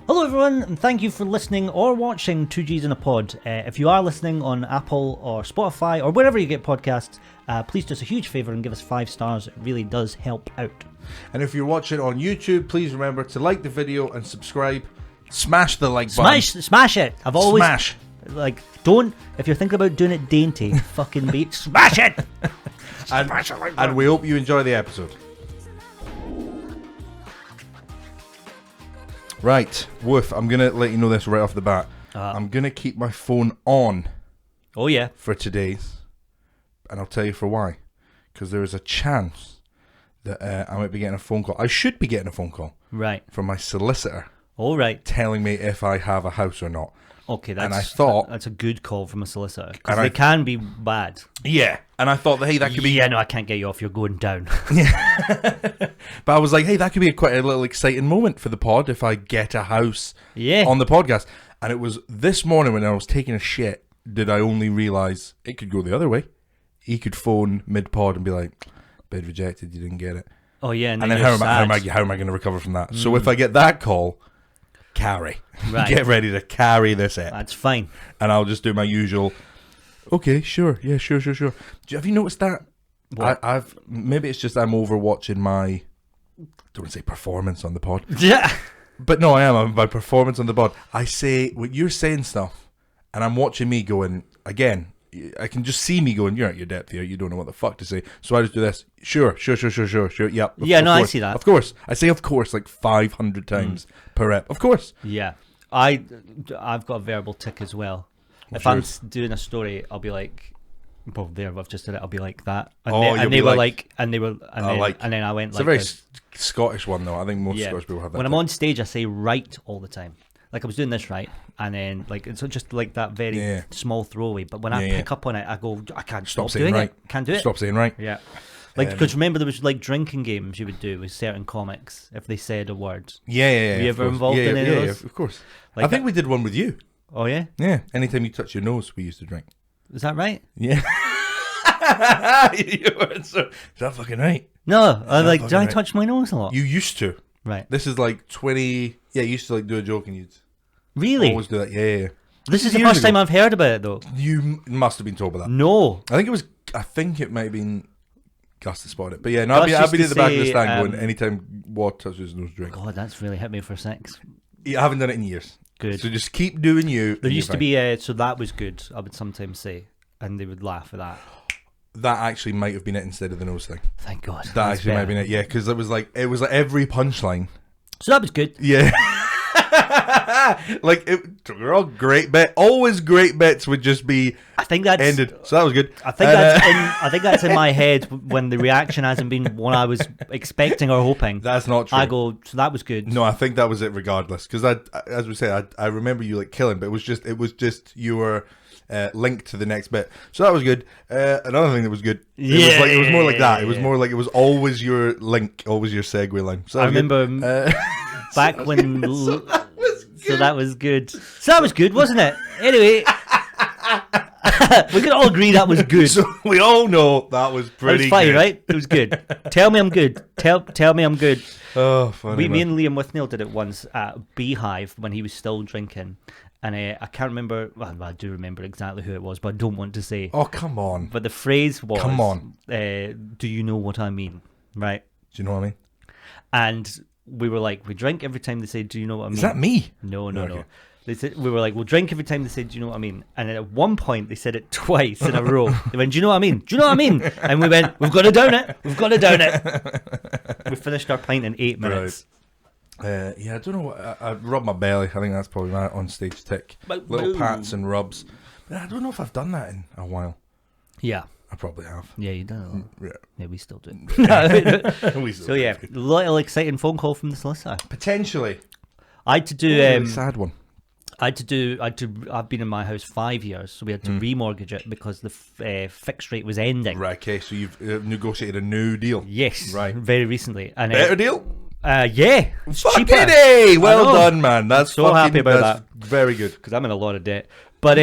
Hello everyone, and thank you for listening or watching 2Gs in a Pod. If you are listening on Apple or Spotify or wherever you get podcasts, please do us a huge favour and give us 5 stars. It really does help out. And if you're watching on YouTube, please remember to like the video and subscribe. Smash the like button. Smash it! Smash! Don't, if you're thinking about doing it dainty, fucking beat, smash it! And we hope you enjoy the episode. Right, Woof, I'm going to let you know this right off the bat. I'm going to keep my phone on. Oh, yeah. For today's. And I'll tell you for why. Because there is a chance that I might be getting a phone call. I should be getting a phone call. Right. From my solicitor. All right. Telling me if I have a house or not. Okay, that's a good call from a solicitor. Because they can be bad. Yeah. And I thought, that, hey, that could be... Yeah, no, I can't get you off. You're going down. Yeah. But I was like, hey, that could be quite a little exciting moment for the pod if I get a house on the podcast. And it was this morning when I was taking a shit, did I only realise it could go the other way. He could phone mid-pod and be like, bid rejected, you didn't get it. Oh, yeah. And then how am I going to recover from that? So if I get that call... Carry. Right. Get ready to carry this ep. That's fine. And I'll just do my usual, okay, sure. Yeah, sure. Have you noticed that? What? Maybe it's just I'm overwatching my, I don't want to say performance on the pod. Yeah. But no, I am. My performance on the pod. I say, well, you're saying stuff, and I'm watching me going, again, I can just see me going, you're at your depth here, you don't know what the fuck to say. So I just do this, sure, yep. Yeah, no, course. I see that. Of course. I say of course like 500 times per rep. Of course. Yeah. I've got a verbal tick as well. If I'm doing a story, I'll be like, well, there, I've just did it, I'll be like that. And then I went it's a very Scottish one though. I think most Scottish people have that. When I'm on stage, I say right all the time. Like I was doing this right, and then like it's just like that very small throwaway. But when I pick up on it, I go, I can't stop doing it. Can't do it. Stop saying right. Yeah. Like because remember there was like drinking games you would do with certain comics if they said a word. Yeah. Were you ever involved in any of those? Yeah, of course. Like I think we did one with you. Oh yeah. Yeah. Anytime you touch your nose, we used to drink. Is that right? Yeah. Is that fucking right? No, did I touch my nose a lot? You used to. Right. This is like 20... Yeah, you used to like do a joke and you'd... Really? Always do that, yeah. This is the first time I've heard about it though. You must have been told about that. No. I think it might have been Gus that spotted it. But yeah, no, I've been at the back of the stand going, anytime Waugh touches his nose, drink. God, that's really hit me for 6. Yeah, I haven't done it in years. Good. So just keep doing you. There used to be, so that was good, I would sometimes say. And they would laugh at that. That actually might have been it instead of the nose thing. Thank God. That actually might have been it, yeah, because it was like every punchline. So that was good. Yeah. They're all great bits. Always great bits would just be ended. So that was good. I think that's in my head when the reaction hasn't been what I was expecting or hoping. That's not true. I go, so that was good. No, I think that was it regardless. Because as we said, I remember you like killing, but it was just you were linked to the next bit. So that was good. Another thing that was good. It was more like that. It was more like it was always your link, always your segue line. So I remember back when. So that was good. So that was good, wasn't it? Anyway, we can all agree that was good. So we all know that was pretty. It was funny, good. right? It was good. Tell me I'm good. Tell me I'm good. Oh, funny. Me and Liam Withnail did it once at Beehive when he was still drinking, and I can't remember. Well, I do remember exactly who it was, but I don't want to say. Oh, come on! But the phrase was, "Come on, do you know what I mean?" Right? Do you know what I mean? And we were like, we drink every time they say, do you know what I mean? Is that me? No. They said, we were like, we'll drink every time they say, do you know what I mean? And then at one point, they said it twice in a row. They went, do you know what I mean? Do you know what I mean? And we went, we've got to down it. We've got to down it. We finished our pint in 8 minutes. Right. I don't know what... I rubbed my belly. I think that's probably my on-stage tick. Little pats and rubs. But I don't know if I've done that in a while. Yeah. I probably have. Yeah, you done it. Yeah, we still do. So yeah, little exciting phone call from the solicitor. Potentially. I had to do a sad one. I've been in my house 5 years, so we had to remortgage it because the fixed rate was ending. Right, okay, so you've negotiated a new deal. Yes, right, very recently. And better deal? Yeah. Fucking A! Well done, man. That's so happy about that. Very good. Because I'm in a lot of debt. But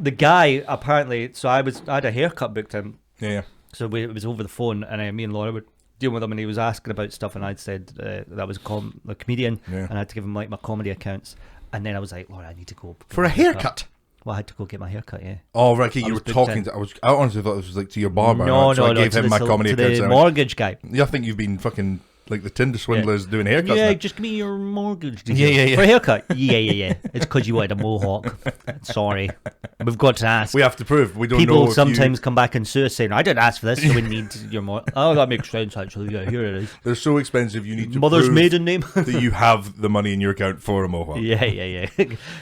the guy apparently, so I had a haircut booked in. Yeah. So it was over the phone, and me and Laura dealing with him, and he was asking about stuff, and I'd said that I was a comedian, and I had to give him like my comedy accounts, and then I was like, Lord, I need to go for a haircut. Well, I had to go get my haircut. Yeah. Oh, right. Okay, you were talking. I honestly thought this was like to your barber. No, no, I gave him my comedy accounts. The mortgage guy. Yeah, I think you've been fucking. Like the Tinder swindlers doing haircuts. Yeah, now. just give me your mortgage details. Yeah. For a haircut? Yeah. It's because you wanted a mohawk. Sorry. We've got to ask. We have to prove. We don't know. People sometimes come back and sue us saying, I didn't ask for this, so we need your mortgage. Oh, that makes sense, actually. Yeah, here it is. They're so expensive, you need to Mother's prove maiden name. that you have the money in your account for a mohawk. Yeah.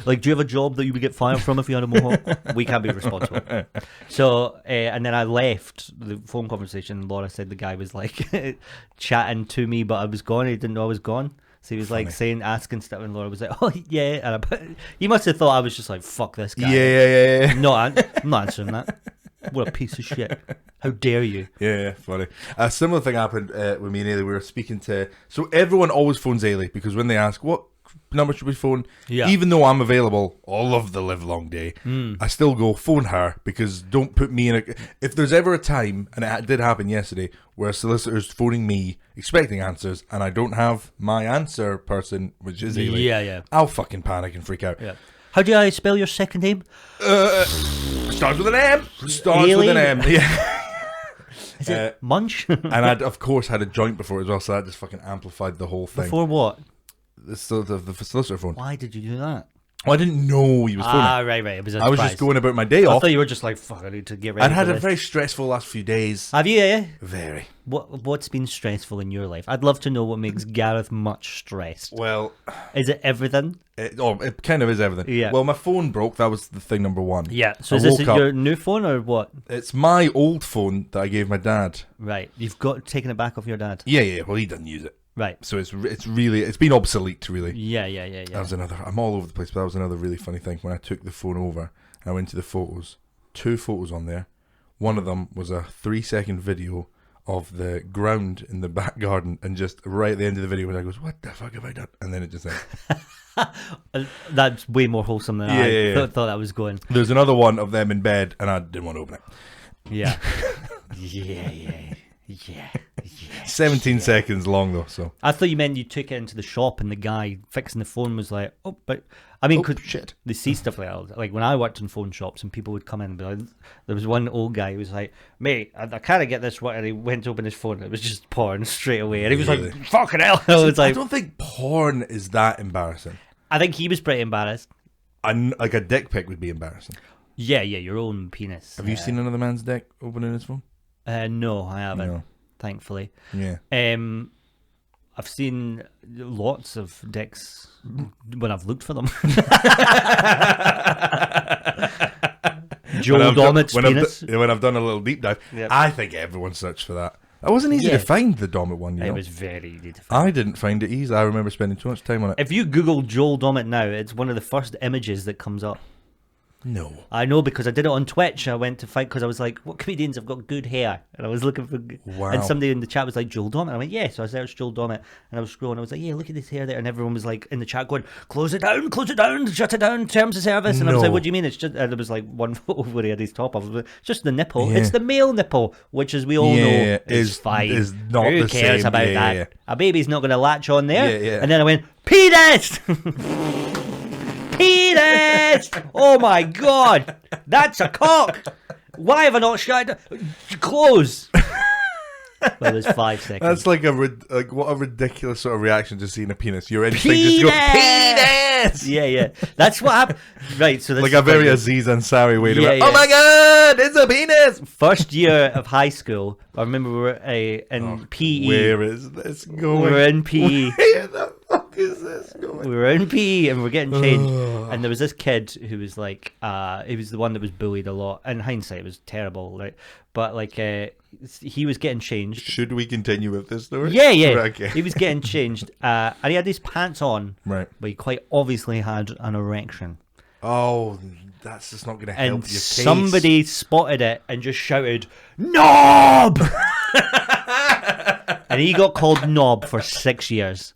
Like, do you have a job that you would get fired from if you had a mohawk? We can't be responsible. So, and then I left the phone conversation. Laura said the guy was like chatting to me, but I was gone. He didn't know I was gone. So he was like asking stuff, and Laura was like, "Oh yeah," and he must have thought I was just like, "Fuck this guy." Yeah. No, I'm not answering that. What a piece of shit! How dare you? Yeah, funny. A similar thing happened with me and Ailey. We were speaking to. So everyone always phones Ailey because when they ask what number should we phone, even though I'm available all of the live long day, I still go phone her because don't put me in a. If there's ever a time, and it did happen yesterday, where a solicitor's phoning me expecting answers, and I don't have my answer person, which is Ailey, yeah, I'll fucking panic and freak out. Yeah. How do I spell your second name? Starts with an M. Starts with an M. Yeah. Is it Munch? And I'd of course had a joint before as well, so that just fucking amplified the whole thing. Before what? The solicitor phone. Why did you do that? Well, I didn't know he was phoning. Right. It was I was just going about my day I off. thought you were just like, fuck, I need to get ready. I'd had for a this. very stressful last few days. Have you? Yeah. Very. What's been stressful in your life? I'd love to know what makes Gareth much stressed. Well, is it everything? It kind of is everything. Yeah. Well, my phone broke. That was the thing number one. Yeah. So is this your new phone or what? It's my old phone that I gave my dad. Right. You've got taken it back off your dad. Yeah. Well, he doesn't use it. Right. So it's been obsolete, really. Yeah. That was another. I'm all over the place, but that was another really funny thing. When I took the phone over, I went to the photos. 2 photos on there. One of them was a 3-second video of the ground in the back garden, and just right at the end of the video, I goes, "What the fuck have I done?" And then it just ends. That's way more wholesome than I thought that was going. There's another one of them in bed, and I didn't want to open it. Yeah. Yeah. 17 seconds long though, so I thought you meant you took it into the shop and the guy fixing the phone was like, "Oh, but I mean, shit." They see stuff like that. Like when I worked in phone shops and people would come in and be like, there was one old guy who was like, "Mate, I can't get this right," and he went to open his phone and it was just porn straight away, and he was like, "Fucking hell!" I don't think porn is that embarrassing. I think he was pretty embarrassed. Like a dick pic would be embarrassing. Yeah, your own penis. Have you seen another man's dick opening his phone? No, I haven't. No. Thankfully. Yeah. I've seen lots of dicks when I've looked for them. Joel Dominik's penis. When I've done a little deep dive, I think everyone searched for that. It wasn't easy to find the Dominik one, It was very easy to find. I didn't find it easy. I remember spending too much time on it. If you Google Joel Dominik now, it's one of the first images that comes up. No. I know because I did it on Twitch. I went to fight because I was like, what comedians have got good hair? And I was looking for... Wow. And somebody in the chat was like, Joel Dominik. I went, yeah. So I searched Joel Dominik and I was scrolling. I was like, yeah, look at this hair there. And everyone was like in the chat going, close it down, shut it down, terms of service. And I was like, what do you mean? It's just... And there was like one photo where he had his top off. It's just the nipple. Yeah. It's the male nipple, which as we all know is fine. Is not Who the cares same. about that? Yeah. A baby's not going to latch on there. Yeah. And then I went, penis! Penis! Oh my god! That's a cock! Why have I not shut it? Close! Well, there's 5 seconds. That's like what a ridiculous sort of reaction to seeing a penis. Your instinct just go, penis! Yeah. That's what happened. Right, so this like a very Aziz Ansari way to yeah. Oh my god, it's a penis! First year of high school, I remember we were in PE. Where is this going? We were in PE. Where the fuck is this going? We were in PE and we were getting changed. And there was this kid who was like, he was the one that was bullied a lot. In hindsight, it was terrible, right? But like, he was getting changed. Should we continue with this story? Yeah. Okay. He was getting changed. And he had his pants on. Right. But he quite obviously had an erection. Oh, that's just not going to help your case. Somebody spotted it and just shouted, "Knob!" And he got called Knob for 6 years.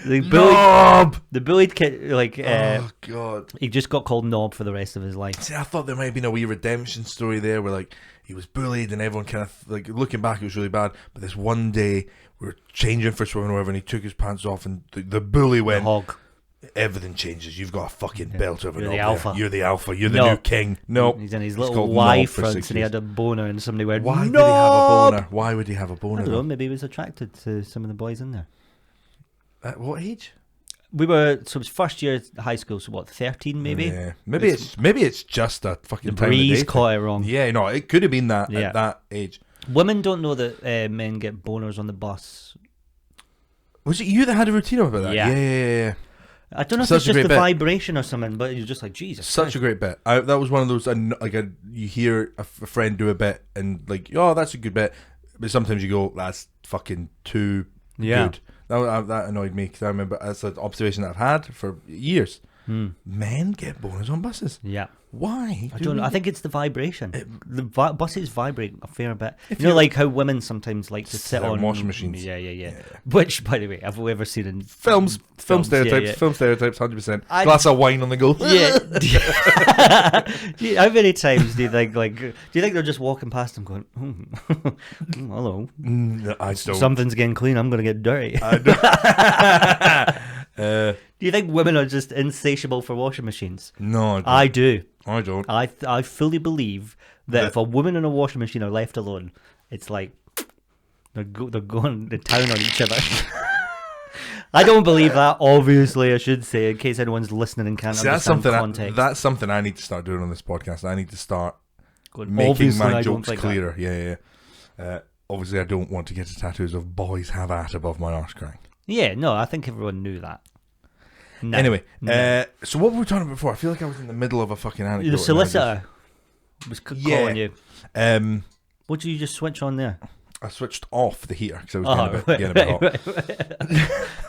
The bullied kid, oh god, he just got called Knob for the rest of his life. See, I thought there might have been a wee redemption story there, where like he was bullied and everyone kind of like looking back, it was really bad. But this one day we were changing for swimming or whatever, and he took his pants off, and the bully went, Hog. Everything changes. You've got a fucking belt over. You're the alpha. You're the alpha. You're the new king. No, he's in his little Y fronts, and he had a boner, and somebody went, Why did he have a boner? Why would he have a boner? I don't know. Maybe he was attracted to some of the boys in there. At what age? So it was first year high school, so what, 13 maybe? Yeah. Maybe it's just a fucking the time breeze of day caught it wrong. Yeah, no, it could have been that at that age. Women don't know that men get boners on the bus. Was it you that had a routine about that? Yeah. Yeah. I don't know if it's just the vibration or something, but you're just like, Jesus. Such a great bit. That was one of those, you hear a friend do a bit and like, oh, that's a good bit. But sometimes you go, that's fucking too good. That annoyed me because I remember that's an observation that I've had for years. Men get boners on buses. Yeah. Why? I don't know. I think it's the vibration. The buses vibrate a fair bit. You know, like how women sometimes like to sit on washing machines. Yeah. Which, by the way, have we ever seen in films stereotypes? Yeah. Film stereotypes, 100%. Glass of wine on the go. Yeah. How many times do you think they're just walking past them going, hello? No, I don't. Something's getting clean. I'm gonna get dirty. Do you think women are just insatiable for washing machines? No, I do. I don't. I fully believe that if a woman and a washing machine are left alone, it's like they're going to town on each other. I don't believe that. Obviously, I should say, in case anyone's listening and can't understand context. That's something I need to start doing on this podcast. I need to start making obviously, my jokes clearer. Yeah. Obviously, I don't want to get tattoos of "boys have at" above my arse crack. Yeah, no, I think everyone knew that. No. Anyway, so what were we talking about before? I feel like I was in the middle of a fucking anecdote. The solicitor was calling you. What did you just switch on there? I switched off the heater because I was getting a bit hot. Right.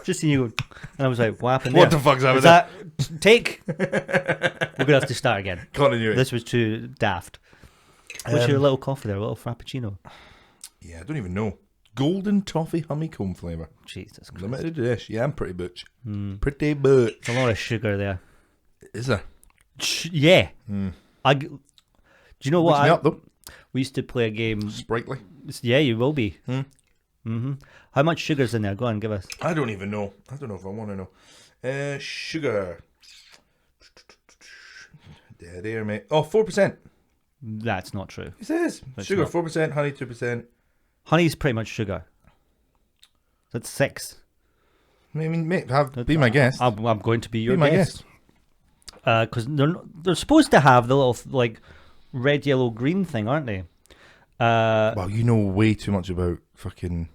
Just seeing you, and I was like, "What happened? What the fuck's happening?" That take? We're gonna have to start again. Continuity. This was too daft. What's your little coffee there? A little frappuccino? Yeah, I don't even know. Golden toffee honeycomb flavour. Jesus Christ. Limited dish. Yeah, I'm pretty butch. Pretty butch. There's a lot of sugar there. Is there? Yeah. Do you know what? Me up, though. We used to play a game. Sprightly. Yeah, you will be. How much sugar's in there? Go on, give us. I don't even know. I don't know if I want to know. Sugar. Dead air, mate. Oh, 4%. That's not true. It says. Sugar, 4%, honey, 2%. Honey's pretty much sugar. That's 6. I mean, mate, be my guest. I'm going to be your guest. Because they're supposed to have the little like red, yellow, green thing, aren't they? Well, you know way too much about fucking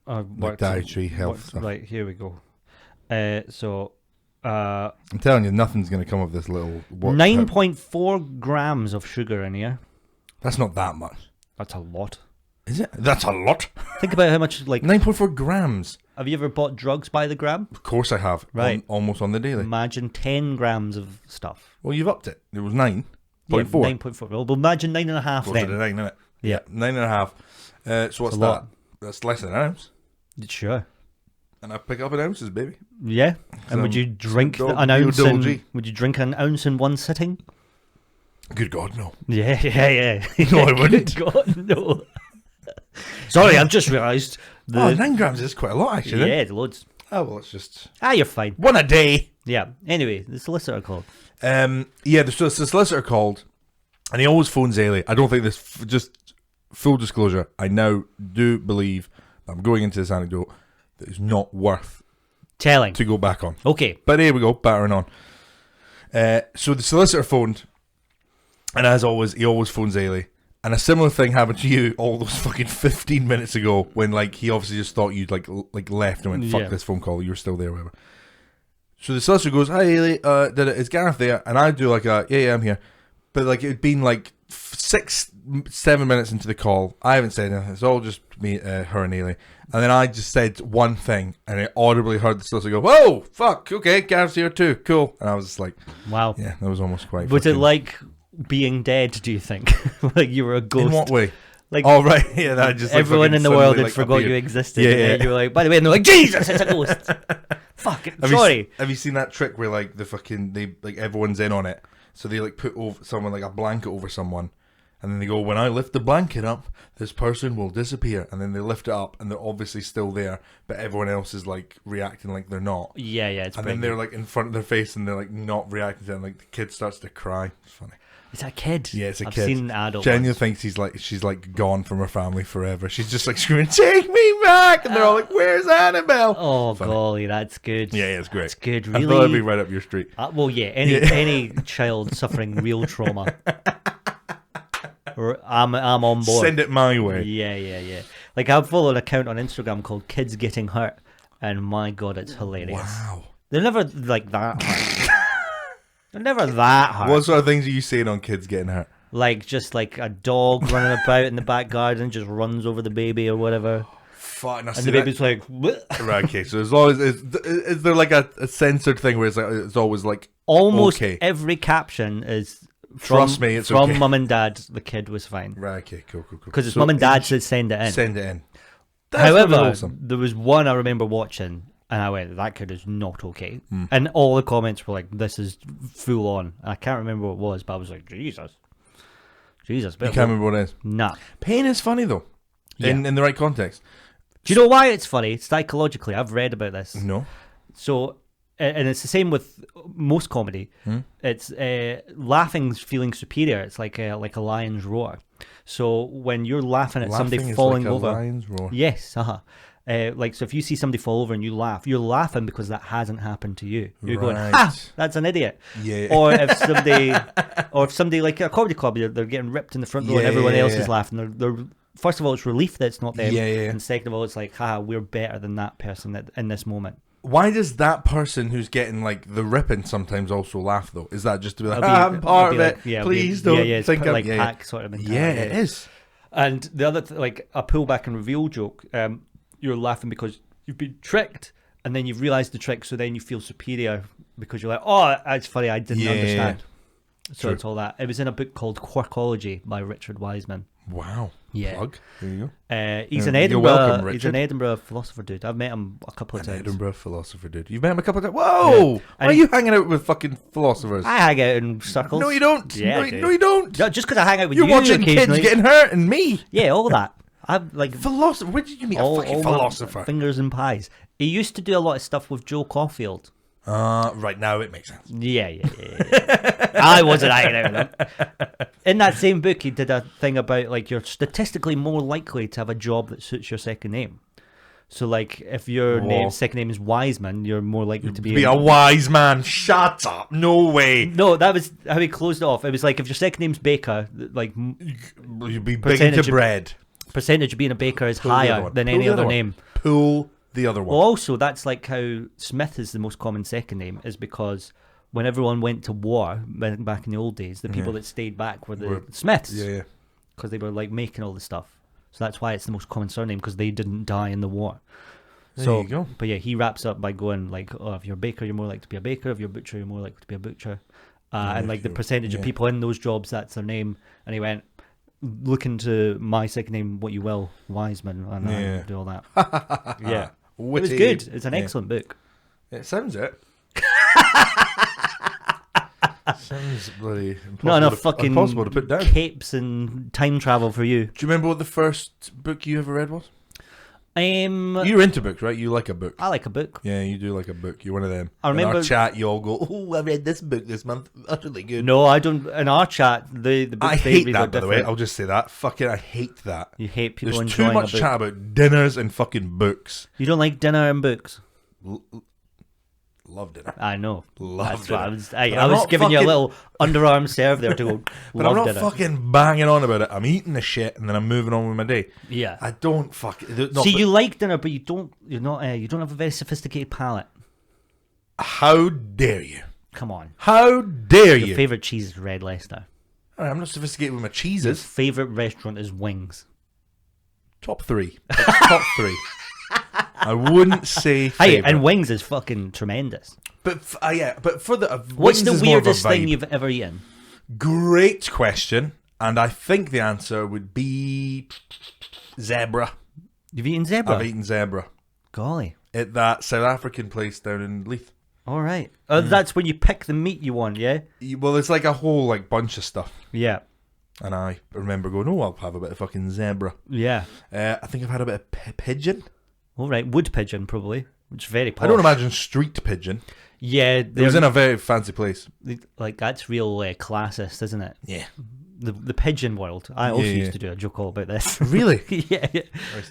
dietary health stuff. Right, here we go. I'm telling you, nothing's going to come of this little... 9.4 grams of sugar in here. That's not that much. That's a lot. Is it? That's a lot. Think about how much, 9.4 grams. Have you ever bought drugs by the gram? Of course I have. Right. Almost on the daily. Imagine 10 grams of stuff. Well, you've upped it. It was 9.4. Yeah, 9.4. Well, imagine 9.5 Closer then. to 9, isn't it? Yeah. 9.5. So what's that? That's less than an ounce. Sure. And I pick up in ounces, baby. Yeah. And would you drink an ounce in one sitting? Good God, no. Yeah. No, I wouldn't. Good God, no. Sorry, I've just realised. 9 grams is quite a lot, actually. Yeah, it's loads. Oh, well, it's just... You're fine. One a day. Yeah. Anyway, the solicitor called. Yeah, the solicitor called, and he always phones Ailey. I don't think this... Just full disclosure, I now do believe, I'm going into this anecdote, that it's not worth... Telling. To go back on. Okay. But here we go, battering on. So the solicitor phoned, and as always, he always phones Ailey. And a similar thing happened to you all those fucking 15 minutes ago when, he obviously just thought you'd, left and went, fuck this phone call, you were still there or whatever. So the solicitor goes, hi, Ailey, is Gareth there? And I do yeah, I'm here. But, it'd been, 6-7 minutes into the call. I haven't said anything. It's all just me, her and Ailey. And then I just said one thing, and I audibly heard the solicitor go, whoa, fuck, okay, Gareth's here too, cool. And I was just like, wow. Yeah, that was almost quite Was it like being dead, do you think? Like you were a ghost? In what way? Like, oh right, yeah, that just like, everyone in the world had like, forgot appeared. you existed. Yeah, And you were like, by the way, and they're like, Jesus, it's a ghost. Fuck it, sorry. Have you seen that trick where like everyone's in on it, so they like put over someone like a blanket over someone, and then they go, when I lift the blanket up, this person will disappear, and then they lift it up, and they're obviously still there, but everyone else is like reacting like they're not. Yeah, it's. And then they're like in front of their face, and they're like not reacting to it, and like the kid starts to cry. It's funny. It's a kid. Yeah, it's a I've kid. I've seen an adult. Genya thinks she's like gone from her family forever. She's just like screaming, "Take me back!" And they're all like, "Where's Annabelle?" Oh, funny. Golly, that's good. Yeah, it's great. That's good. Really. I thought it'd be right up your street. Well, yeah. Any child suffering real trauma, I'm on board. Send it my way. Yeah. Like I follow an account on Instagram called Kids Getting Hurt, and my God, it's hilarious. Wow. They're never like that hurt. They're never that hurt. What sort of things are you saying on kids getting hurt? Like just like a dog running about in the back garden just runs over the baby or whatever. Fuck, and the baby's like, what? Right, okay, so there's always is there like a censored thing where it's always like almost okay. Every caption is trust me, it's from okay. mum and dad. The kid was fine. Right, okay, cool. Because it's mum and dad said send it in. Send it in. That's However, awesome. there was one I remember watching, and I went, that kid is not okay. And all the comments were like, this is full on. I can't remember what it was, but I was like, Jesus. You can't remember what it is? Nah. Pain is funny, though, in the right context. Do you know why it's funny? Psychologically, I've read about this. No. So, and it's the same with most comedy. It's laughing's feeling superior. It's like a lion's roar. So when you're laughing at somebody falling like a over, lion's roar. yes, like so if you see somebody fall over and you laugh, you're laughing because that hasn't happened to you. You're going, ha, that's an idiot. Yeah. Or if somebody like a comedy club, they're getting ripped in the front row and everyone else is laughing. They're first of all, it's relief that it's not them. And second of all, it's like, haha, we're better than that person in this moment. Why does that person who's getting like the ripping sometimes also laugh though? Is that just to be like, I'm part of it? Please don't think I'm pack sort of mentality. Yeah, it is. And the other like a pull back and reveal joke, you're laughing because you've been tricked, and then you've realised the trick, so then you feel superior because you're like, oh, that's funny, I didn't understand. So True. It's all that. It was in a book called Quirkology by Richard Wiseman. Wow. Yeah. Plug. There you go. He's an Edinburgh. Welcome, Richard. He's an Edinburgh philosopher dude. I've met him a couple of times. Edinburgh philosopher dude. You've met him a couple of times. Whoa! Yeah. Why are you hanging out with fucking philosophers? I hang out in circles. No, you don't. Yeah, no, you don't. No, just because I hang out with You're you watching occasionally. kids getting hurt and me. Yeah, all that. I'm like philosopher. Where did you meet a fucking philosopher? Fingers and pies. He used to do a lot of stuff with Joe Caulfield. Right now it makes sense. Yeah. I wasn't hanging out with him. In that same book, he did a thing about like you're statistically more likely to have a job that suits your second name. So like if your second name is Wiseman, you're more likely to be a wise man. Shut up. No way. No, that was how he closed it off. It was like if your second name's Baker, like you'd be big into bread. Percentage of being a baker is higher than any other name. Pull the other one. Well, also, that's like how Smith is the most common second name, is because when everyone went to war back in the old days, the people that stayed back were the Smiths. Yeah. Because they were like making all the stuff. So that's why it's the most common surname, because they didn't die in the war. There you go. But yeah, he wraps up by going like, oh, if you're a baker, you're more likely to be a baker. If you're a butcher, you're more likely to be a butcher. And like the percentage of people in those jobs, that's their name. And he went, look into my second name, what you will, Wiseman, and do all that. Yeah. Witty. It was good. It's an excellent book. It sounds it. Sounds bloody impossible. Not enough fucking impossible to put down. Capes and time travel for you. Do you remember what the first book you ever read was? You're into books, right? You like a book. I like a book. Yeah, you do like a book. You're one of them. I remember in our chat, you all go, "Oh, I read this book this month. Utterly good." No, I don't. In our chat, the book I hate that. By the way, I'll just say that. Fucking, I hate that. You hate people There's enjoying too much chat about dinners and fucking books. You don't like dinner and books. Love dinner. I know. Love dinner. I was giving you a little underarm serve there to go. But I'm not fucking banging on about it. I'm eating the shit and then I'm moving on with my day. Yeah. I don't fucking. No, see, you like dinner, but you don't. You're not. You don't have a very sophisticated palate. How dare you? Come on. How dare you? Your favorite cheese is Red Leicester. I'm not sophisticated with my cheeses. Your favorite restaurant is Wings. Top 3. Top 3. I wouldn't say favorite. Hey, and Wings is fucking tremendous. But but for the what's the weirdest thing you've ever eaten? Great question. And I think the answer would be zebra. You've eaten zebra? I've eaten zebra. Golly. At that South African place down in Leith. All right. That's when you pick the meat you want, yeah? Well, it's like a whole like bunch of stuff. Yeah. And I remember going, oh, I'll have a bit of fucking zebra. Yeah. I think I've had a bit of pigeon. All right. Wood pigeon, probably. Which is very posh. I don't imagine street pigeon. Yeah. It was in a very fancy place. Like, that's real classist, isn't it? Yeah. The pigeon world. I also used to do a joke all about this. Really? yeah.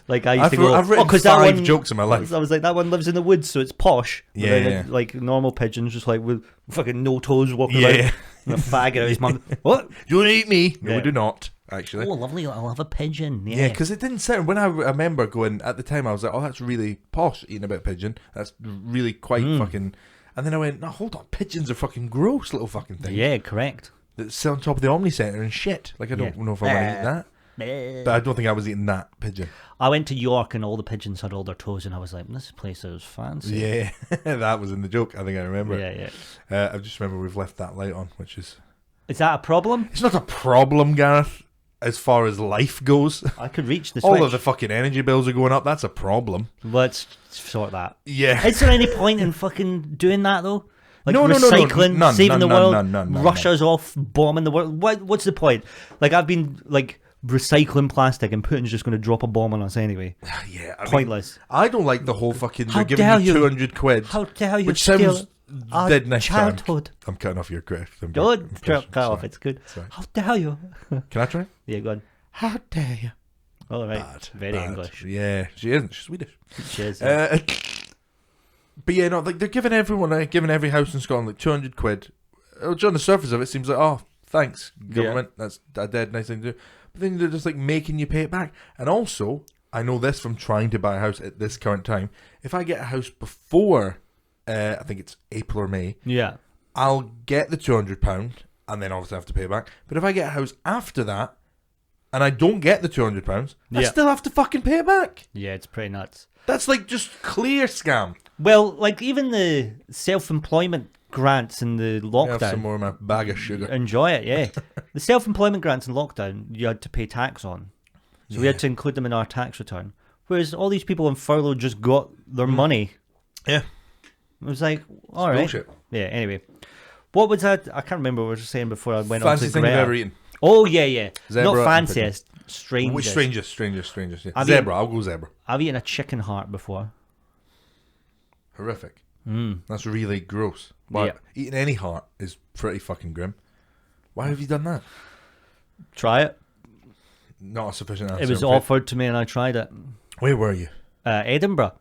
Like I used to go. I've written 5 jokes in my life. I was like, that one lives in the woods, so it's posh. Yeah. Then, like normal pigeons, just like with fucking no toes walking around. And a fag out his mum. What? Do you want to eat me? No, we do not. Actually. Oh, lovely! I'll have a pigeon. Yeah, because it didn't sound. When I remember going at the time, I was like, "Oh, that's really posh eating a bit of pigeon. That's really quite fucking." And then I went, "No, hold on, pigeons are fucking gross little fucking things." Yeah, correct. That sit on top of the Omni Centre and shit. Like I don't know if I want to eat that, but I don't think I was eating that pigeon. I went to York and all the pigeons had all their toes, and I was like, "This place is fancy." Yeah, that was in the joke. I think I remember. Yeah. I just remember we've left that light on, which is. Is that a problem? It's not a problem, Gareth. As far as life goes, I could reach the switch. All of the fucking energy bills are going up. That's a problem. Let's sort that. Yeah. Is there any point in fucking doing that though? Like no, recycling, none, saving the world, none, Russia's off, bombing the world. What's the point? Like I've been like recycling plastic, and Putin's just going to drop a bomb on us anyway. Yeah, pointless. I don't like the whole fucking. How they're giving you 200 quid. How dare you? Which sounds dead nice. Childhood. I'm cutting off your Griff. Don't cut off. It's good. Sorry. How dare you? Can I try? Yeah, go on. How dare you? All right. Very English. Yeah, she isn't. She's Swedish. She is. But yeah, no, like they're giving everyone, giving every house in Scotland like 200 quid. Which on the surface of it seems like, oh, thanks, government. Yeah. That's a dead nice thing to do. But then they're just like making you pay it back. And also, I know this from trying to buy a house at this current time. If I get a house before, I think it's April or May, I'll get the £200 and then obviously have to pay it back. But if I get a house after that and I don't get the £200, I still have to fucking pay it back. Yeah, it's pretty nuts. That's like just clear scam. Well, like even the self-employment grants in the lockdown. Have some more of my bag of sugar. Enjoy it, yeah. The self-employment grants in lockdown, you had to pay tax on. So we had to include them in our tax return. Whereas all these people on furlough just got their money. Yeah. It was like, all right. Bullshit. Yeah, anyway. What was that? I can't remember what I was saying before I went on to Fanciest thing you've ever eaten? Oh, yeah. Zebra. Not fanciest. Strangest. Strangest. Yeah. Zebra. I'll go zebra. I've eaten a chicken heart before. Horrific. That's really gross. But eating any heart is pretty fucking grim. Why have you done that? Try it. Not a sufficient answer. It was offered to me and I tried it. Where were you? Edinburgh.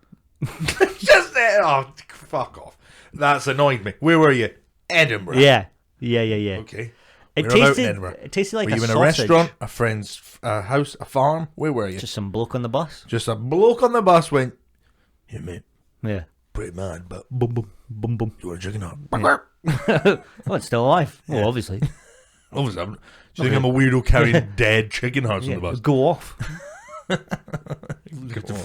Just there. Oh, fuck off. That's annoyed me. Where were you? Edinburgh. Yeah. Okay. It tasted like were a sausage. Were you in a restaurant, a friend's house, a farm? Where were you? Just some bloke on the bus. Just a bloke on the bus went, hey mate. Yeah. Pretty mad, but boom. You want a chicken heart? Yeah. Oh, it's still alive. Yeah. Oh, obviously. Obviously. Do you think I'm a weirdo carrying dead chicken hearts on the bus? Go off.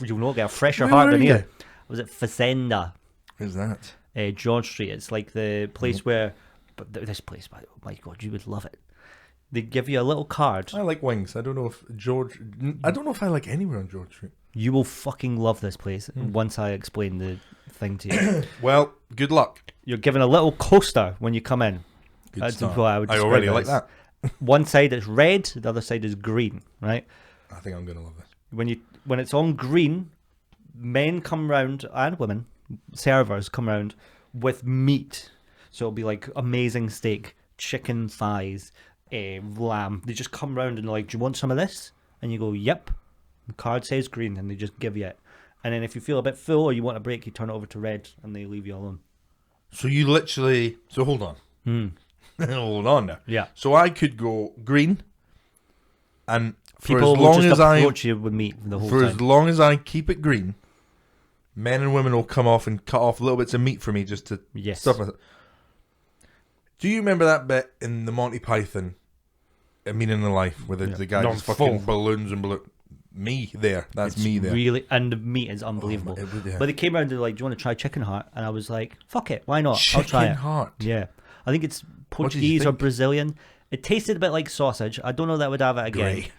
You'll not get a fresher heart than here. Was it Fazenda? Where's that? George Street. It's like the place where... But this place, oh my God, you would love it. They give you a little card. I like wings. I don't know if I like anywhere on George Street. You will fucking love this place once I explain the thing to you. Well, good luck. You're given a little coaster when you come in. That's what I already like that. One side is red, the other side is green, right? I think I'm gonna love this. When it's on green, men come round and women, servers come round with meat. So it'll be like amazing steak, chicken thighs, lamb. They just come round and they're like, do you want some of this? And you go, yep. The card says green, and they just give you it. And then if you feel a bit full or you want a break, you turn it over to red, and they leave you alone. So you literally... So hold on. Hold on now. Yeah. So I could go green, and people will just approach you with meat the whole time. For as long as I keep it green, men and women will come off and cut off little bits of meat for me just to stuff myself. Do you remember that bit in the Monty Python, A Meaning in Life, where the guy just fucking balloons and balloons? Me there. That's me there. Really, and the meat is unbelievable. But they came around and they're like, do you want to try chicken heart? And I was like, fuck it, why not? I'll try it. Chicken heart? Yeah. I think it's Portuguese or Brazilian. It tasted a bit like sausage. I don't know that I would have it again. Grey.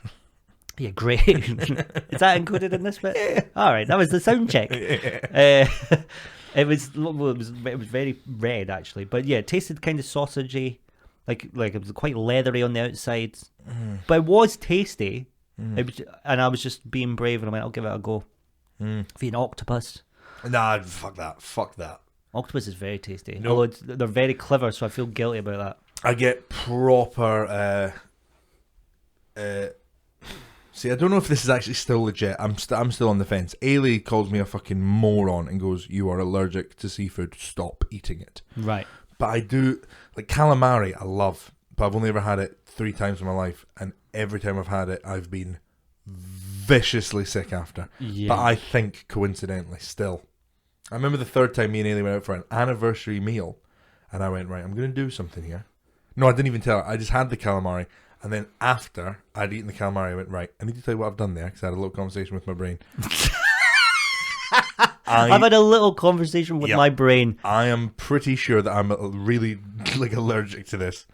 Yeah, great. Is that included in this bit? Yeah. All right, that was the sound check. It was very red actually, but yeah, it tasted kind of sausagey, like it was quite leathery on the outside, but it was tasty. It was, and I was just being brave, and I went, I'll give it a go. For an octopus. Nah, fuck that. Octopus is very tasty. No. Although they're very clever, so I feel guilty about that. I get proper. See, I don't know if this is actually still legit. I'm still on the fence. Ailey calls me a fucking moron and goes, "You are allergic to seafood. Stop eating it." Right. But I do, like calamari, I love, but I've only ever had it 3 times in my life, and every time I've had it, I've been viciously sick after. Yeah. But I think, coincidentally, still, I remember the 3rd time me and Ailey went out for an anniversary meal, and I went, right, I'm going to do something here. No, I didn't even tell her. I just had the calamari, and then after I'd eaten the calamari, I went, right, I need to tell you what I've done there, because I had a little conversation with my brain. I've had a little conversation with my brain. I am pretty sure that I'm really like allergic to this,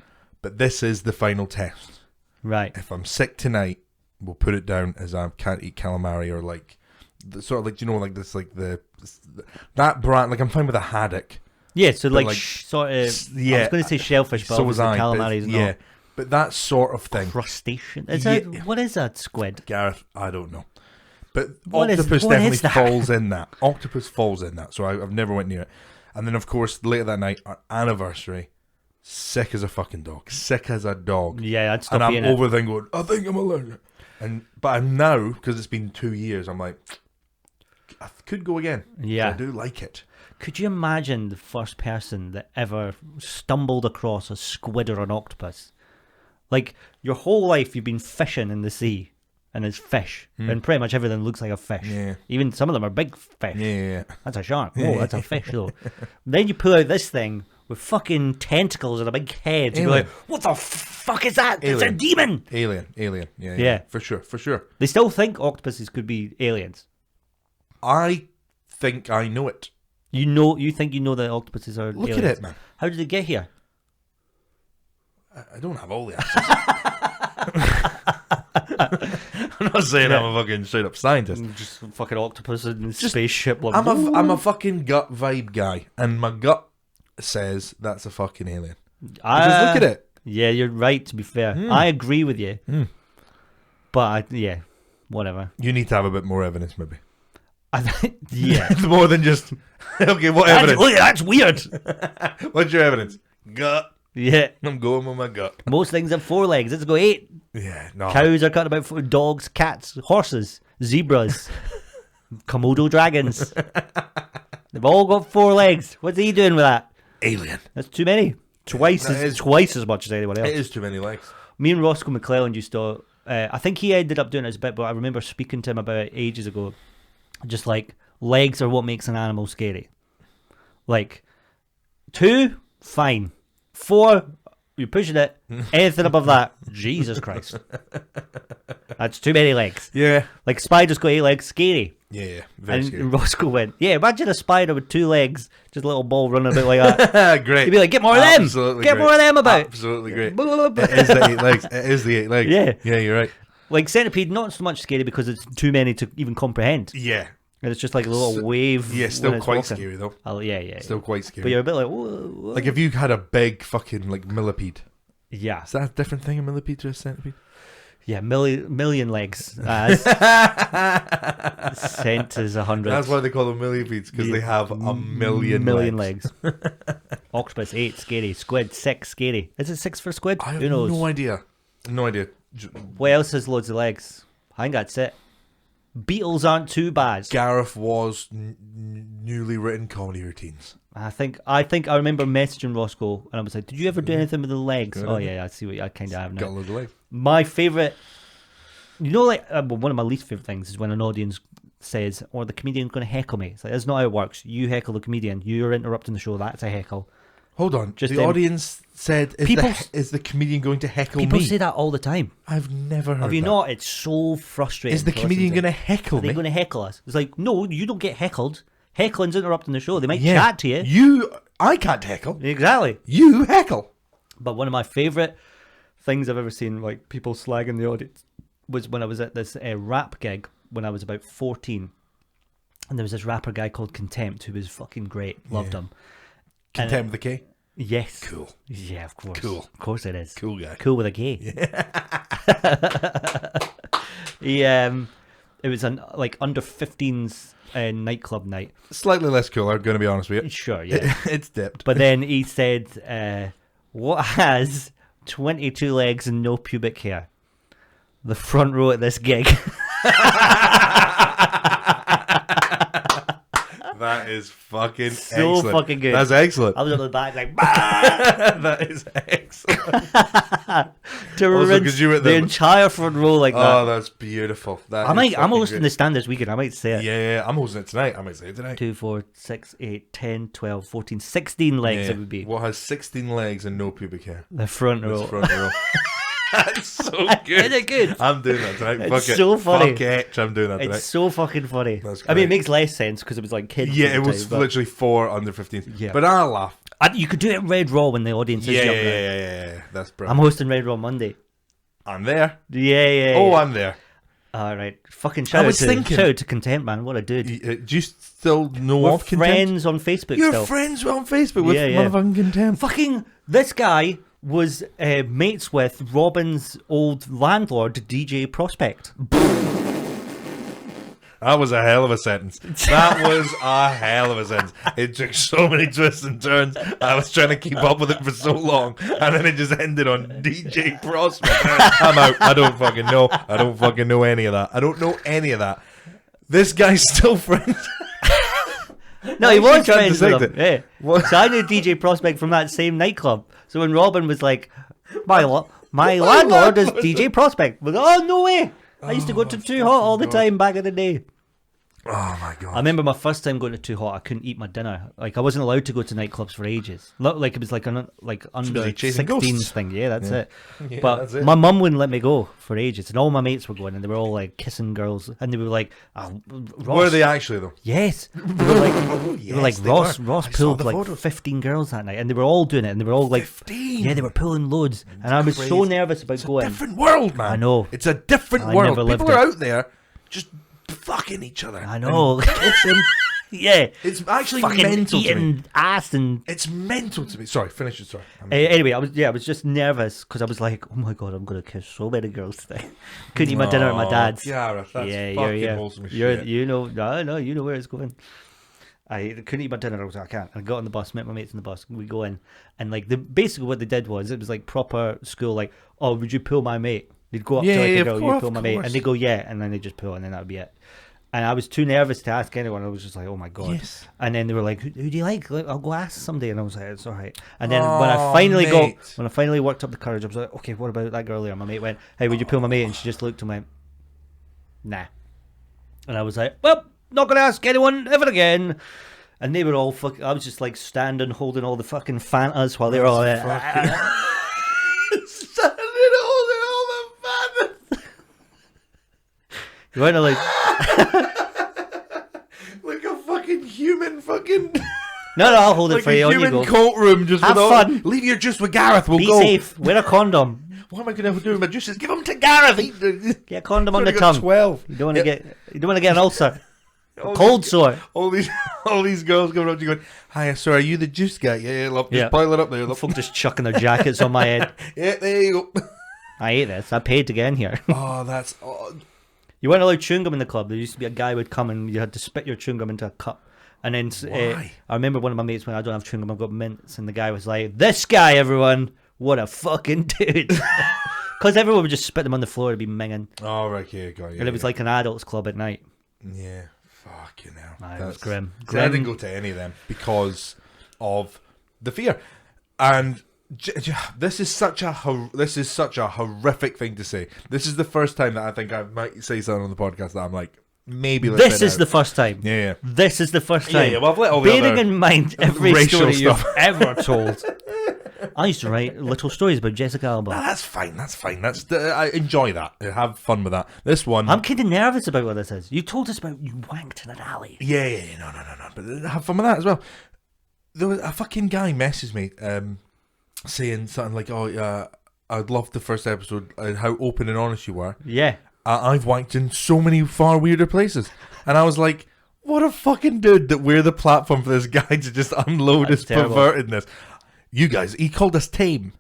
but this is the final test. Right. If I'm sick tonight, we'll put it down as I can't eat calamari, or like the sort of like, you know, like this, like that brand. Like I'm fine with a haddock. Yeah, so like, like sort of. yeah, I was going to say shellfish, but so was I. calamari is not. But that sort of thing. Crustacean. What is that squid? Gareth, I don't know. But what octopus what definitely is that? falls in that. Octopus falls in that. So I've never went near it. And then, of course, later that night, our anniversary, sick as a fucking dog. Sick as a dog. Yeah, I'd stop and eating I'm it. over there going, I think I'm allergic. But I'm now, because it's been 2 years, I'm like, I could go again. Yeah. I do like it. Could you imagine the first person that ever stumbled across a squid or an octopus? Like, your whole life you've been fishing in the sea, and it's fish. And pretty much everything looks like a fish. Yeah. Even some of them are big fish. Yeah. That's a shark. Oh, that's a fish, though. Then you pull out this thing with fucking tentacles and a big head. You go like, what the fuck is that? It's a demon! Alien. Yeah. For sure. They still think octopuses could be aliens. I think I know it. You think you know that octopuses are aliens? Look at it, man. How did they get here? I don't have all the answers. I'm not saying I'm a fucking straight up scientist. Just fucking octopus in a spaceship. Like, I'm a fucking gut vibe guy, and my gut says that's a fucking alien. Just look at it. Yeah, you're right. To be fair, I agree with you. But whatever. You need to have a bit more evidence, maybe. Yeah, more than just okay. What evidence? Look, that's weird. What's your evidence? Gut. Yeah, I'm going with my gut. most things have 4 legs. Let's go 8. Yeah, no. Cows are cut about 4. Dogs, cats, horses, zebras, Komodo dragons. They've all got 4 legs. What's he doing with that? Alien. That's too many. Twice as much as anyone else. It is too many legs. Me and Roscoe McClelland used to. I think he ended up doing it as a bit, but I remember speaking to him about it ages ago. Just like, legs are what makes an animal scary. Like, 2, fine. 4, you're pushing it. Anything above that, Jesus Christ. That's too many legs. Yeah. Like, spiders got 8 legs, scary. Yeah. Very And scary. Roscoe went, yeah, imagine a spider with 2 legs, just a little ball running about like that. Great. He'd be like, get more of them. Absolutely Get great. more of them about. Absolutely great. Blah, blah, blah. It is the 8 legs. It is the 8 legs. Yeah. Yeah, you're right. Like, centipede, not so much scary because it's too many to even comprehend. Yeah. And it's just like a little wave. Yeah, still when it's quite walking. scary though. Oh, yeah. Still quite scary. But you're a bit like, whoa. Like if you had a big fucking like millipede. Yeah. Is that a different thing, a millipede to a centipede? Yeah, million legs. Cent is 100. That's why they call them millipedes, because they have a million legs. Octopus, 8, scary. Squid, 6, scary. Is it 6 for squid? I have Who knows? no idea. No idea. What else has loads of legs? I think that's it. Beetles aren't too bad. Gareth was newly written comedy routines. I think I remember messaging Roscoe and I was like, did you ever do anything with the legs? Good. Oh yeah, I see what I kind of have now. Got a load of legs. My favourite, like one of my least favourite things is when an audience says, or the comedian's going to heckle me. It's like, that's not how it works. You heckle the comedian. You're interrupting the show. That's a heckle. Hold on. Just the audience said, is the comedian going to heckle people me? say that all the time. I've never heard Have you that. not? It's so frustrating. Is the comedian going to heckle Are they me? going to heckle us? It's like, no, you don't get heckled. Heckling's interrupting the show. They might chat to you. I can't heckle. Exactly. You heckle. But one of my favourite things I've ever seen, like people slagging the audience, was when I was at this rap gig when I was about 14. And there was this rapper guy called Contempt who was fucking great. Loved him. Contempt with the K? Yes. Cool. Yeah, of course. Cool. Of course it is. Cool guy. Cool with a K. Yeah. It was an under 15s nightclub night. Slightly less cool, I'm going to be honest with you. Sure, yeah. It's dipped. But then he said, what has 22 legs and no pubic hair? The front row at this gig. That is fucking so excellent. Fucking good. That's excellent. I was at the back like, that is excellent. to rinse the entire front row like that. Oh, that's beautiful. I'm hosting the stand this weekend. I might say it. Yeah, I'm hosting it tonight. I might say it tonight. 2, 4, 6, 8, 10, 12, 14, 16 legs it would be. What has 16 legs and no pubic hair? The front row. That's so good. Isn't it good? I'm doing that tonight. It's so funny. Fuck it. I'm doing that tonight. It's so fucking funny. That's great. I mean, it makes less sense because it was like kids. Yeah, it was literally 4 under 15s. Yeah. But I laugh. You could do it at Red Raw when the audience is jumping. Yeah. That's brilliant. I'm hosting Red Raw Monday. I'm there. Yeah. Oh, I'm there. All right. Fucking shout out to Contempt, man. What a dude. Do you still know We're of Contempt? friends on Facebook You're still. friends on Facebook with motherfucking Contempt. Fucking this guy was mates with Robin's old landlord, DJ Prospect. That was a hell of a sentence. That was a hell of a sentence. It took so many twists and turns. I was trying to keep up with it for so long, and then it just ended on DJ Prospect. I'm out. I don't fucking know. I don't fucking know any of that. I don't know any of that. This guy's still friends. No, he was friends with him. Yeah. So I knew DJ Prospect from that same nightclub. So when Robin was like, my landlord is DJ Prospect. We're like, oh, no way. I used to go to Too Hot all the time back in the day. Oh my god! I remember my first time going to Too Hot. I couldn't eat my dinner. Like I wasn't allowed to go to nightclubs for ages. Like it was like an under 16s thing. Yeah, that's it. Yeah, but that's it. my mum wouldn't let me go for ages, and all my mates were going, and they were all like kissing girls, and they were like, Ross. Were they actually though? Yes. They were like, Ross pulled like 15 girls that night, and they were all doing it, and they were all like 15. Yeah, they were pulling loads, and I was so nervous about going. It's a different world, man. I know. It's a different world. People are out there just fucking each other. I know. Yeah, it's actually fucking mental to me. Ass and it's mental to me. Sorry, finish it. Sorry. Anyway, I was just nervous because I was like, oh my god, I'm gonna kiss so many girls today. Couldn't eat my dinner at my dad's. Gareth, that's fucking wholesome as shit. You know where it's going. I couldn't eat my dinner. I was like, I can't. I got on the bus, met my mates on the bus. We go in, and like basically what they did was it was like proper school. Like, oh, would you pull my mate? They'd go up to like a girl, you pull my mate, and they go yeah, and then they just pull, and then that would be it. And I was too nervous to ask anyone. I was just like, oh my god. Yes. And then they were like, who do you like? I'll go ask someday. And I was like, it's all right. And then when I finally worked up the courage, I was like, okay, what about that girl there? My mate went, hey, would you pull my mate? And she just looked and went, nah. And I was like, well, not gonna ask anyone ever again. And they were all I was just like standing holding all the fucking Fantas while they were all there. Standing holding all the Fantas. You weren't like like a fucking human fucking. No, I'll hold it like for you. A human you go. coat room, just have fun. Leave your juice with Gareth. We'll Be go. safe. Wear a condom. What am I going to do with my juices? Give them to Gareth. Get a condom on the tongue. 12. You don't want to get an ulcer. Cold sore. All these girls coming up to you going, hi, sir, are you the juice guy? Yeah, love. Just pile it up there. Folk just chucking their jackets on my head. Yeah, there you go. I hate this. I paid to get in here. Oh, that's odd. You weren't allowed chewing gum in the club. There used to be a guy would come and you had to spit your chewing gum into a cup. And then I remember one of my mates when I don't have chewing gum, I've got mints, and the guy was like, "This guy, everyone, what a fucking dude!" Because everyone would just spit them on the floor to be minging. Oh, right, yeah, got you. And it was like an adults club at night. Yeah, fucking hell. It was grim. I didn't go to any of them because of the fear, and this is such a horrific thing to say. This is the first time that I think I might say something on the podcast that I'm like, maybe this is the first time. Yeah. This is the first time. Yeah, well, I've let all bearing in mind every story stuff. you've ever told. I used to write little stories about Jessica Alba. No, that's fine. I enjoy that. I have fun with that. This one, I'm kind of nervous about what this is. You told us about you wanked in an alley. Yeah. No. But have fun with that as well. There was a fucking guy messaged me, saying something like, "Oh, I loved the first episode and how open and honest you were. Yeah. I've wanked in so many far weirder places. And I was like, what a fucking dude that we're the platform for this guy to just unload his pervertedness. You guys, he called us tame.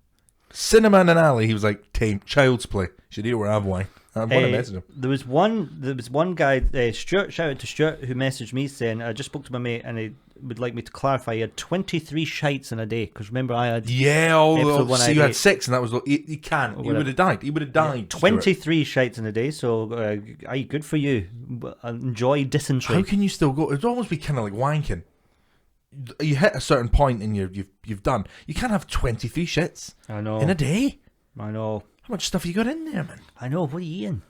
Cinema in an alley, he was like, tame, child's play. Should hear where I've wanked. I want to message him. There was one guy, Stuart, shout out to Stuart, who messaged me saying, I just spoke to my mate and he would like me to clarify, he had 23 shites in a day. Because remember, I had... Yeah, so you had 6 and that was... He can't. He would have died. He would have died. Yeah, 23 shites in a day, so aye, good for you. Enjoy dysentery. How can you still go? It'd almost be kind of like wanking. You hit a certain point and you've done. You can't have 23 shits. I know. In a day. I know. How much stuff you got in there, man? I know. What are you eating?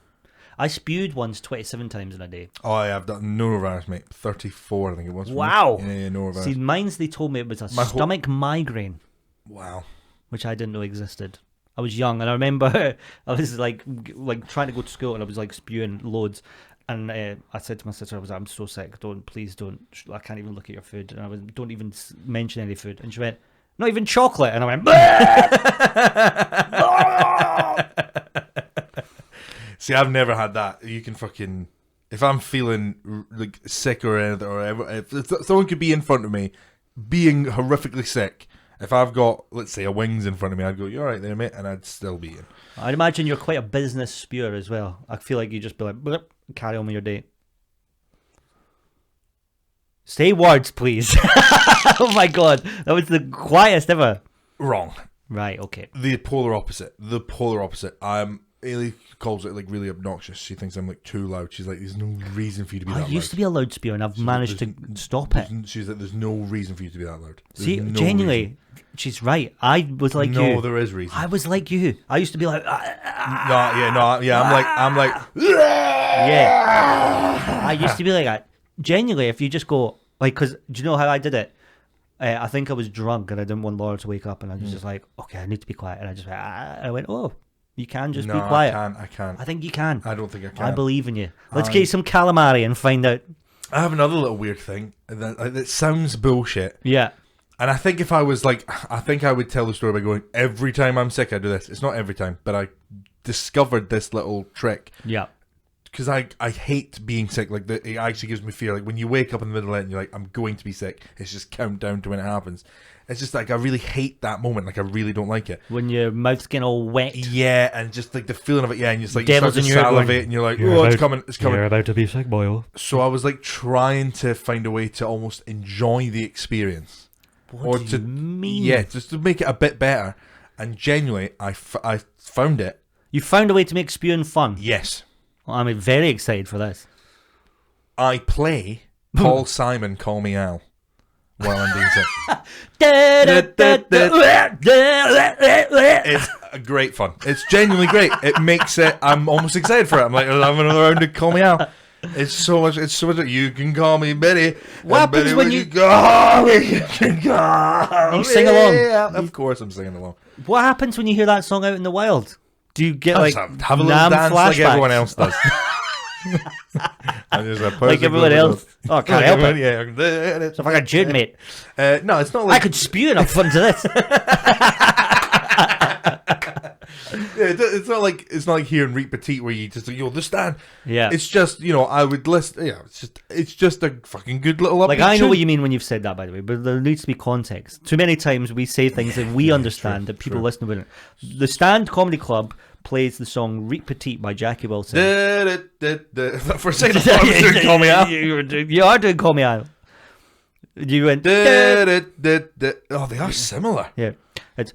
I spewed once 27 times in a day. Oh, I have done norovirus, mate. 34, I think it was. Wow. Yeah, norovirus. See, mine's, they told me it was a stomach migraine. Wow. Which I didn't know existed. I was young, and I remember I was like trying to go to school, and I was like spewing loads. And I said to my sister, I was like, I'm so sick. Please don't. I can't even look at your food. And I was, don't even mention any food. And she went, not even chocolate. And I went, See, I've never had that. You can fucking... If I'm feeling like sick or anything, or if someone could be in front of me being horrifically sick, if I've got, let's say, a wings in front of me, I'd go, you all right there, mate? And I'd still be in. I'd imagine you're quite a business spewer as well. I feel like you just be like, blip, carry on with your day. Say words, please. Oh my god, that was the quietest ever. Wrong. Right, okay. The polar opposite. Ailey calls it like really obnoxious. She thinks I'm like too loud. She's like, there's no reason for you to be that loud. I used to be a loud spewer and I've managed to stop it. She's like, there's no reason for you to be that loud. See, genuinely, she's right. I was like you. No, there is reason. I was like you. I used to be like, I'm like, yeah. I used to be like that. Genuinely, if you just go, like, because do you know how I did it? I think I was drunk and I didn't want Laura to wake up, and I was just like, okay, I need to be quiet. And I just went, I went, oh, you can just be quiet. I can't. I think you can. I don't think I can. I believe in you. Let's get some calamari and find out. I have another little weird thing that sounds bullshit. Yeah. And I think if I was like, I think I would tell the story by going, every time I'm sick, I do this. It's not every time, but I discovered this little trick. Yeah. Because I hate being sick. Like, it actually gives me fear. Like, when you wake up in the middle of it and you're like, I'm going to be sick, it's just count down to when it happens. It's just like, I really hate that moment. Like, I really don't like it. When your mouth's getting all wet. Yeah, and just like the feeling of it, yeah, and just like, Devil's you start to salivate and you're like, oh, it's coming. You're about to be sick, boy. So I was like trying to find a way to almost enjoy the experience. What do you mean? Yeah, just to make it a bit better. And genuinely, I found it. You found a way to make spewing fun? Yes. Well, I'm very excited for this. I play Paul Simon, Call Me Al, while I'm being sick. It's great fun. It's genuinely great. It makes it, I'm almost excited for it. I'm like, I'm having another round of Call Me Al. It's so much, you can call me Betty. What happens Betty, when you call me, you can call me. You sing along? Yeah, of course I'm singing along. What happens when you hear that song out in the wild? Do you get like have a little dance like everyone else does? Like everyone else. Oh, I can't help it. Yeah. It's like a Jude, mate. No, it's not like... I could spew and have fun to this. Yeah, it's not like hearing Reet Petite where you just like, you'll understand. Yeah. It's just, I would listen. Yeah, it's just a fucking good little upbeat. Like, I know what you mean when you've said that, by the way, but there needs to be context. Too many times we say things that we understand that people listen to. The Stand Comedy Club plays the song Reet Petite by Jackie Wilson. For a second, I thought I was doing Call Me Al. You are doing Call Me Al. You went... Oh, they are similar. Yeah. It's...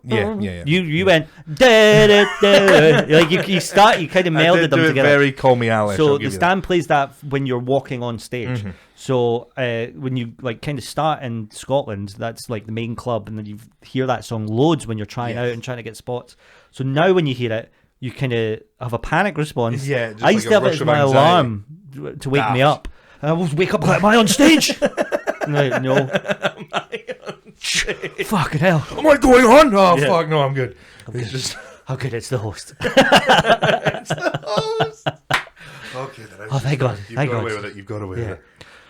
Yeah. You went like you kind of melded them together. Very Call Me Alice. So the Stand plays that when you're walking on stage. Mm-hmm. So when you like kind of start in Scotland, that's like the main club, and then you hear that song loads when you're trying out and trying to get spots. So now when you hear it, you kind of have a panic response. Yeah, I used to have it as my alarm to wake me up. And I always wake up like, am I on stage? No. Fucking hell. Am I going on? Oh, yeah. Fuck, no, I'm good. It's just... Okay, it's the host. It's the host. Okay, then. Oh, thank God. You've got away with it.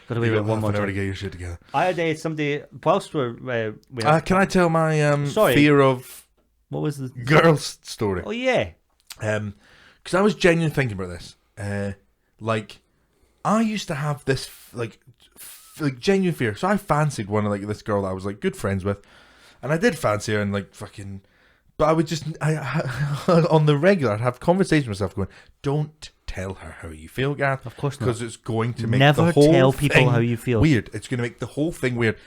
Got away with it one more to time. get your shit together. I had somebody whilst we're Can I tell my fear of what was the girls story? Oh yeah. Because I was genuinely thinking about this. Like, I used to have this like genuine fear. So I fancied one of like this girl that I was like good friends with, and I did fancy her and like fucking. But I would just on the regular, I'd have conversations with myself going, "Don't tell her how you feel, Gareth. Of course not, because it's going to make never the whole tell thing people how you feel weird. It's going to make the whole thing weird.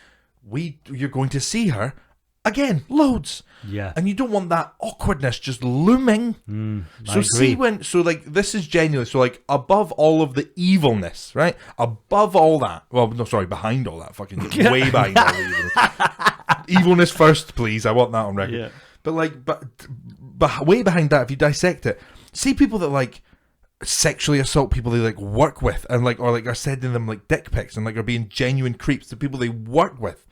You're going to see her again, loads. Yeah. And you don't want that awkwardness just looming. So like, this is genuine. So like, above all of the evilness, right? Above all that, well, no, sorry, behind all that, fucking way behind all the evilness. Evilness first, please. I want that on record. Yeah. But like, but way behind that, if you dissect it, see people that like sexually assault people they like work with, and like, or like are sending them like dick pics and like are being genuine creeps to people they work with.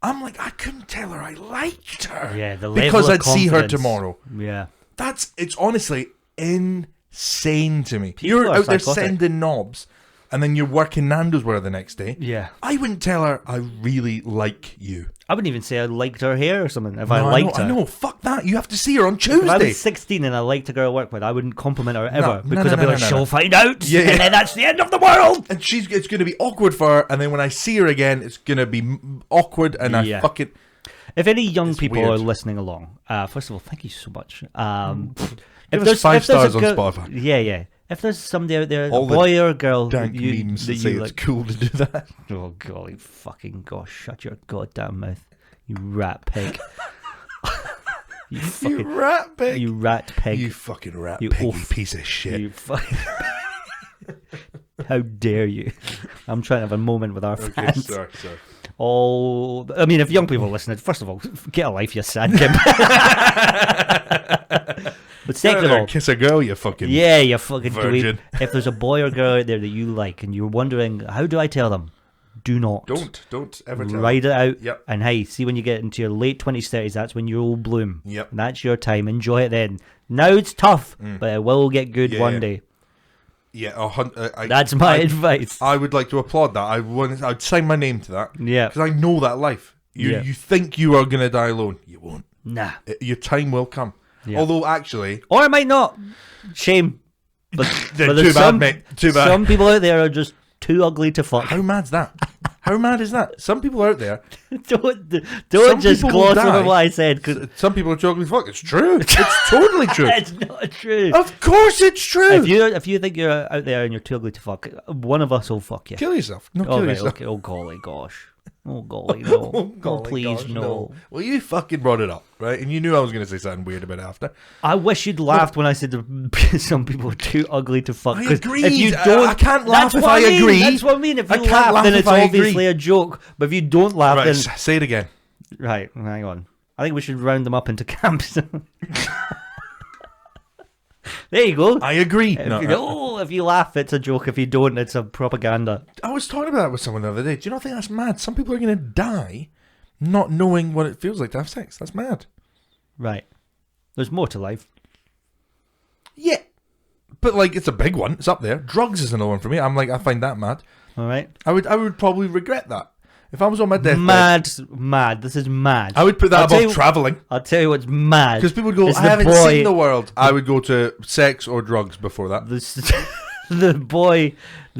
I'm like, I couldn't tell her I liked her. Yeah, because I'd see her tomorrow. Yeah. It's honestly insane to me. People You're are out there psychotic. sending knobs, and then you're working Nando's with her the next day. Yeah. I wouldn't tell her I really like you. I wouldn't even say I liked her hair or something if I liked her. I know, fuck that. You have to see her on Tuesday. If I was 16 and I liked a girl I work with, I wouldn't compliment her ever No, because I'd be like, she'll find out, Yeah, and then that's the end of the world. And it's going to be awkward for her, and then when I see her again, it's going to be awkward, and I fucking... If any young people weird. are listening along, first of all, thank you so much. Give us 5 stars on Spotify. Yeah. If there's somebody out there, All a boy or a girl, dank memes that say it's cool to do that. Oh, golly fucking gosh, shut your goddamn mouth, you rat pig. You rat pig. You rat pig. You fucking rat You piggy oaf. piece of shit. You fucking... How dare you? I'm trying to have a moment with our fans. Sorry. Oh, I mean, if young people are listening, first of all, get a life, you sad kid. But second of all, kiss a girl, you fucking you fucking virgin. dweeb. If there's a boy or girl out there that you like and you're wondering, how do I tell them? Do not. Don't ever tell Write it out. Yep. And hey, see when you get into your late 20s, 30s, that's when you'll bloom. Yep. And that's your time. Enjoy it then. Now it's tough, but it will get good one day. Yeah, That's my advice. I would like to applaud that. I'd sign my name to that. Yeah. Because I know that life. You think you are going to die alone. You won't. Nah. Your time will come. Yeah. Although, actually... Or it might not. Shame. But Too there's bad, mate. Too bad. Some people out there are just too ugly to fuck. How mad's that? How mad is that? Some people out there... don't Some just people will gloss over die. what I said. Cause Some people are juggling fuck. It's true. It's totally true. it's not true. Of course it's true. If you think you're out there and you're too ugly to fuck, one of us will fuck you. Kill yourself. No, Oh, kill right, yourself. okay. Oh, golly gosh. Oh, golly, no. Oh, golly please, gosh, no. Well, you fucking brought it up, right? And you knew I was going to say something weird about it after. I wish you'd laughed when I said that some people are too ugly to fuck. I 'cause agreed. If you don't, I can't laugh that's if what I mean. agree. That's what I mean. If I you can't laugh, laugh then if it's I obviously agree. a joke. But if you don't laugh, Right, then... say it again. Right, hang on. I think we should round them up into camps. There you go. I agree. If you laugh, it's a joke. If you don't, it's a propaganda. I was talking about that with someone the other day. Do you not think that's mad? Some people are going to die not knowing what it feels like to have sex. That's mad. Right. There's more to life. Yeah. But, like, it's a big one. It's up there. Drugs is another one for me. I'm like, I find that mad. All right. I would probably regret that. If I was on my deathbed. Mad. This is mad. I would put that above travelling. I'll tell you what's mad. Because people would go, It's I the haven't boy- seen the world. I would go to sex or drugs before that. The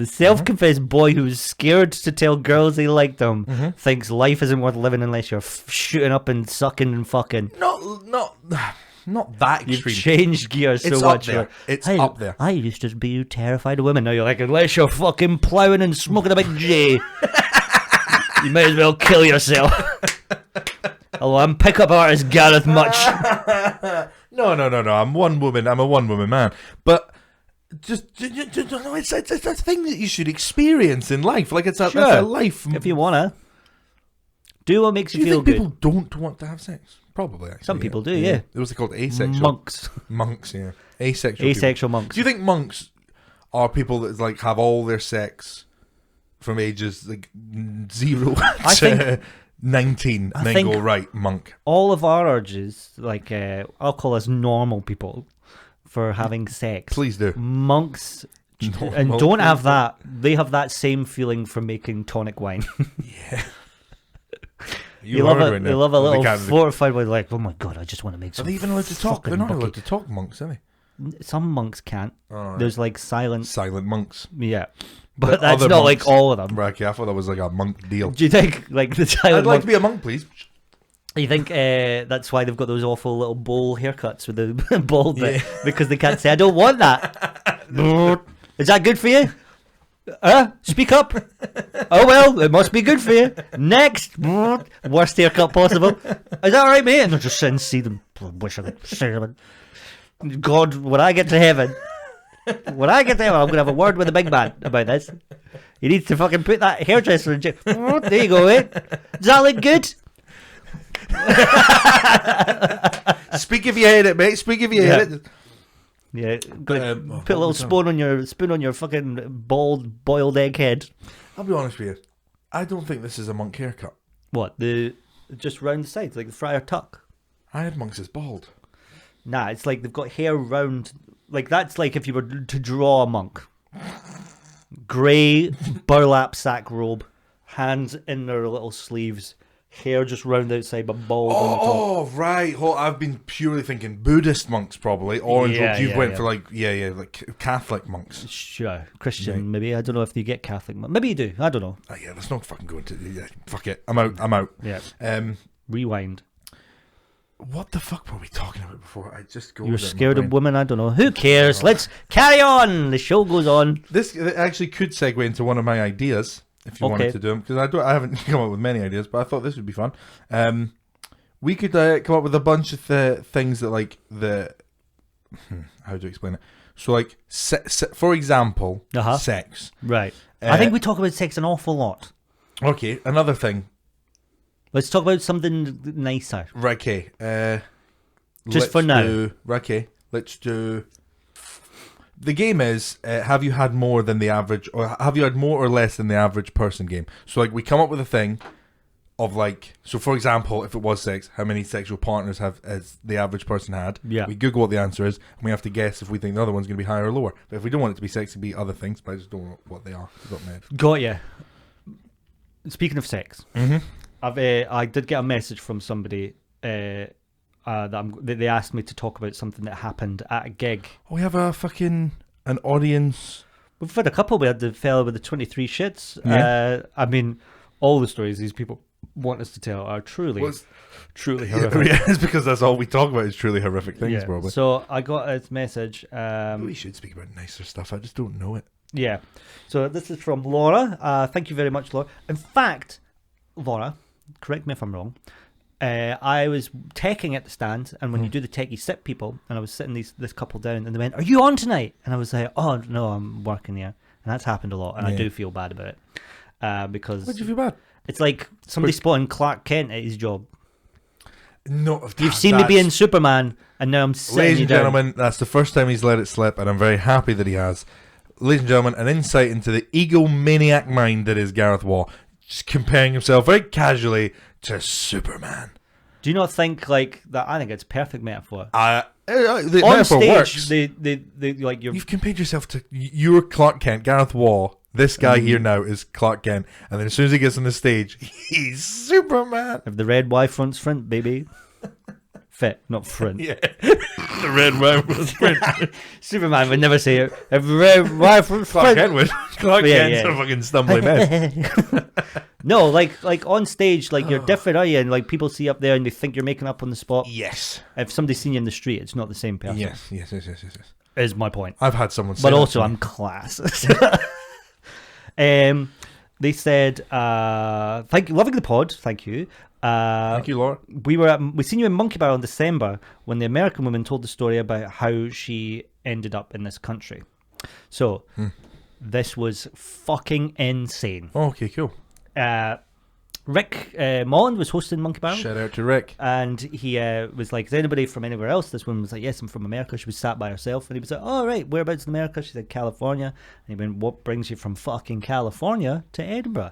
self-confessed boy who's scared to tell girls he liked them, thinks life isn't worth living unless you're shooting up and sucking and fucking. Not that You've extreme. changed gears so It's much. up there. Like, It's "Hey, up there. I used to be terrified of women. Now you're like, unless you're fucking ploughing and smoking a big J, you may as well kill yourself. Hello, I'm pickup artist Gareth Mutch. No. I'm one woman. I'm a one-woman man. But it's a thing that you should experience in life. Like it's a life. If you wanna, do what makes Do you you feel think good. people don't want to have sex? Probably. Actually, Some people do, yeah. It was called asexual Monks, monks. Yeah, asexual. asexual people. monks. Do you think monks are people that like have all their sex from ages like 0 I to think- 19 and then think- go right monk? All of our urges, like I'll call us normal people, for having sex. Please do. Monks And don't have that. They have that same feeling for making tonic wine. Yeah. They love a little fortified wine, like, oh my god, I just want to make some. Are they even allowed to talk? They're not allowed to talk, monks, are they? Some monks can't. Oh, right. There's like silent monks. Yeah. But that's not monks, like all of them. Right, okay, I thought that was like a monk deal. Do you think like the silent I'd like to be a monk, please. You think that's why they've got those awful little bowl haircuts with the bald bit? Because they can't say, I don't want that. Is that good for you? Speak up. Oh, well, it must be good for you. Next. Worst haircut possible. Is that all right, mate? And I'll just sit and see them. I wish I could say them. God, when I get to heaven, I'm going to have a word with the big man about this. He needs to fucking put that hairdresser in jail. There you go, mate. Does that look good? Speak if you hate it, mate. Speak if you hate it. Yeah, put a little spoon on your fucking bald boiled egg head. I'll be honest with you. I don't think this is a monk haircut. What, just round the sides, like the Friar Tuck? I had monks as bald. Nah, it's like they've got hair round. Like that's like if you were to draw a monk. Grey burlap sack robe, hands in their little sleeves, hair just round outside but bald on the top. Oh, right. I've been purely thinking Buddhist monks probably. Orange robes. You went for like Catholic monks. Sure. Christian, maybe. I don't know if you get Catholic monks. Maybe you do. I don't know. Oh, yeah, let's not fucking go into it. Yeah, fuck it. I'm out. Yeah. Rewind. What the fuck were we talking about before? I just go. You were scared of women? I don't know. Who cares? Let's carry on. The show goes on. This actually could segue into one of my ideas. If you wanted to do them, because I haven't come up with many ideas, but I thought this would be fun. We could come up with a bunch of things that like how do you explain it? So like, for example, sex. Right. I think we talk about sex an awful lot. Okay, another thing. Let's talk about something nicer. Right. Okay. Just for now. Okay. Let's do. The game is, have you had more than the average, or have you had more or less than the average person game? So, like, we come up with a thing of, like, so for example, if it was sex, how many sexual partners has the average person had? Yeah. We Google what the answer is, and we have to guess if we think the other one's going to be higher or lower. But if we don't want it to be sex, it could be other things, but I just don't know what they are. Got you. Speaking of sex, I did get a message from somebody that they asked me to talk about something that happened at a gig. Oh, we have an audience. We've had a couple. We had the fella with the 23 shits. Yeah. I mean, all the stories these people want us to tell are truly horrific. Yeah, it's because that's all we talk about is truly horrific things, probably. So I got a message. We should speak about nicer stuff. I just don't know it. Yeah. So this is from Laura. Thank you very much, Laura. In fact, Laura, correct me if I'm wrong. I was teching at the stand, and when you do the tech, you sit people, and I was sitting this couple down, and they went, "Are you on tonight?" And I was like, "Oh no, I'm working here," and that's happened a lot, and I do feel bad about it because. Why do you feel bad? It's like somebody spotting Clark Kent at his job. No, you've seen me being Superman, and now I'm sitting Ladies you and down. gentlemen, that's the first time he's let it slip, and I'm very happy that he has. Ladies and gentlemen, an insight into the egomaniac mind that is Gareth Waugh, just comparing himself very casually to Superman. Do you not think like that? I think it's a perfect metaphor. The on metaphor stage, works. they like you've compared yourself to you're Clark Kent, Gareth Waugh. This guy here now is Clark Kent, and then as soon as he gets on the stage, he's Superman. If the red Y front's front, baby. Fit, not front. Yeah, the red Y front's front. Superman would never say it. If the red Y front's front. Clark Kent would. Clark Kent's a fucking stumbling mess. No, like on stage, like you're different, are you? And like people see you up there and they think you're making up on the spot. Yes. If somebody's seen you in the street, it's not the same person. Yes. Is my point. I've had someone say but that also to me. I'm class. They said, loving the pod, thank you. Thank you, Laura. We seen you in Monkey Bar in December when the American woman told the story about how she ended up in this country. So this was fucking insane. Oh, okay, cool. Rick Molland was hosting Monkey Bar. Shout out to Rick. And he was like, is anybody from anywhere else? This woman was like, yes, I'm from America. She was sat by herself. And he was like, oh, right, whereabouts in America? She said, California. And he went, what brings you from fucking California to Edinburgh?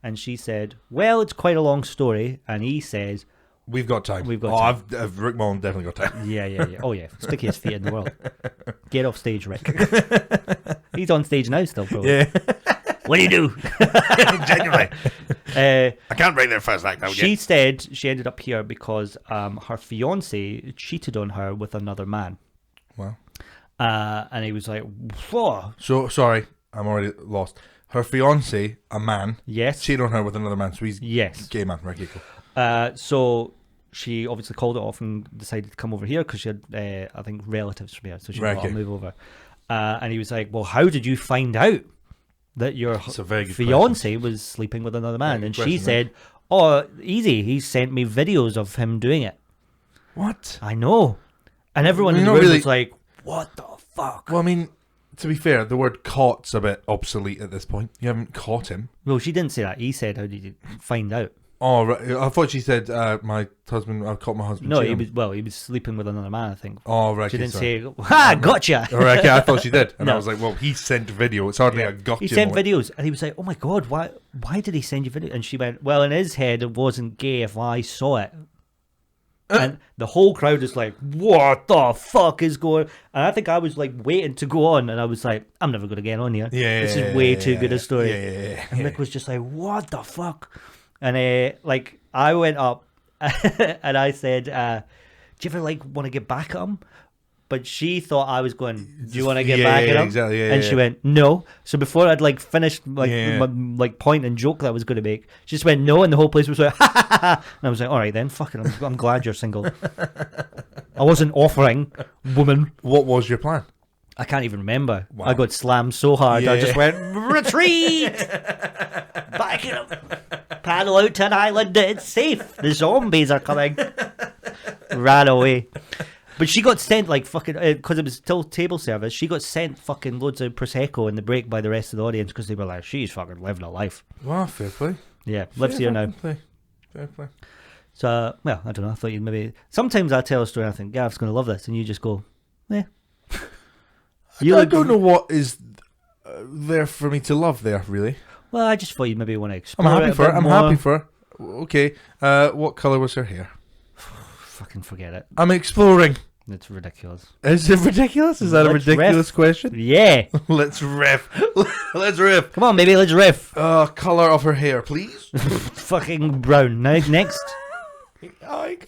And she said, well, it's quite a long story. And he says, we've got time. We've got time. I've Rick Mullen definitely got time. Yeah. Oh, yeah. Stickiest feet in the world. Get off stage, Rick. He's on stage now still, probably. Yeah. What do you do? Genuinely. I can't write their first act out She yet. said she ended up here because her fiance cheated on her with another man. Wow. And he was like, whoa. So, sorry, I'm already lost. Her fiance, a man, Yes. cheated on her with another man, so he's Yes. gay man. Right, okay, cool. So she obviously called it off and decided to come over here because she had, I think, relatives from here. So she Right, wanted to okay. move over. And he was like, well, how did you find out that your That's a very good fiance was sleeping with another man? Very And good she question, said, oh, easy. He sent me videos of him doing it. What? I know. And everyone in the Not room really- was like, what the fuck? Well, I mean, to be fair, the word caught's a bit obsolete at this point. You haven't caught him. Well, she didn't say that. He said, how did you find out? Oh, right. I thought she said, my husband, I caught my husband No, cheating. he was sleeping with another man, I think. Oh, right. She okay, didn't sorry. say, ha, gotcha. All right, okay, I thought she did. And I No. was like, well, he sent video. It's hardly a gotcha He sent moment. videos, and he was like, "Oh my god, why did he send you video?" And she went, "Well, in his head, it wasn't gay if I saw it." And the whole crowd is like, "What the fuck is going?" And I think I was like waiting to go on, and I was like, "I'm never going to get on here. Yeah, This is way too good a story." Yeah. And Mick was just like, "What the fuck?" And like I went up, and I said, "Do you ever like want to get back at him?" But she thought I was going, "Do you want to get back at him?" Exactly, yeah, And yeah. she went, "No." So before I'd like finished like Yeah. my like point and joke that I was going to make, she just went, "No," and the whole place was like, "Ha ha ha!" And I was like, "All right then, fuck it. I'm glad you're single." I wasn't offering, woman. What was your plan? I can't even remember. Wow. I got slammed so hard, I Yeah. just went, "Retreat! Back it up! Paddle out to an island. It's safe. The zombies are coming." Ran away. But she got sent like fucking because it was still table service. She got sent fucking loads of prosecco in the break by the rest of the audience because they were like, "She's fucking living a life." Well, fair play. Yeah, lives here now. Fair play. So, well, I don't know. I thought you'd maybe. Sometimes I tell a story and I think Gareth's going to love this, and you just go, "Yeah." I don't know what is there for me to love there, really. Well, I just thought you'd maybe want to I'm explore happy it a for it. bit I'm more. happy for it. Okay. What colour was her hair? Fucking forget it. I'm exploring. It's ridiculous. Is it ridiculous? Is that a Let's ridiculous riff. question? Yeah. Let's riff. Let's riff. Come on, baby, let's riff. Colour of her hair, please. Fucking brown. Now, next. Eye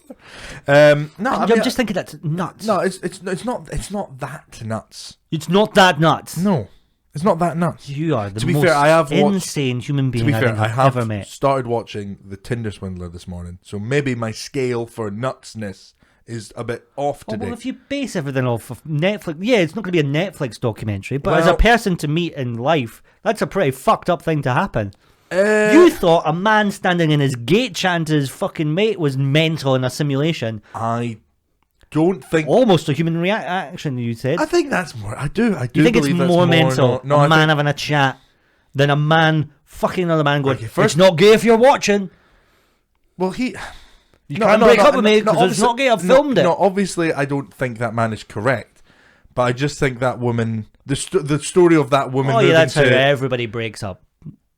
colour. No, I I'm mean, just thinking that's nuts. No, it's not that nuts. It's not that nuts. No, it's not that nuts. You are the To be most fair, I have watched- insane human being To be I fair, think I I've have ever met. started watching the Tinder Swindler this morning, so maybe my scale for nutsness is a bit off Oh, today. well, if you base everything off of Netflix, yeah, it's not going to be a Netflix documentary, but as a Well- person to meet in life, that's a pretty fucked up thing to happen. Uh, You thought a man standing in his gate chatting to his fucking mate was mental in a simulation. I don't think. Almost a human reaction, you said. I think that's more. I do. You think it's believe that's more mental, No, a I man think, having a chat, than a man fucking another man going, Okay, first- "It's not gay if you're watching. well, he. You can't break up with me because it's obviously- not gay. I filmed it." No, obviously, I don't think that man is correct, but I just think that woman. The story of that woman. Oh yeah, moving that's how to, everybody breaks up.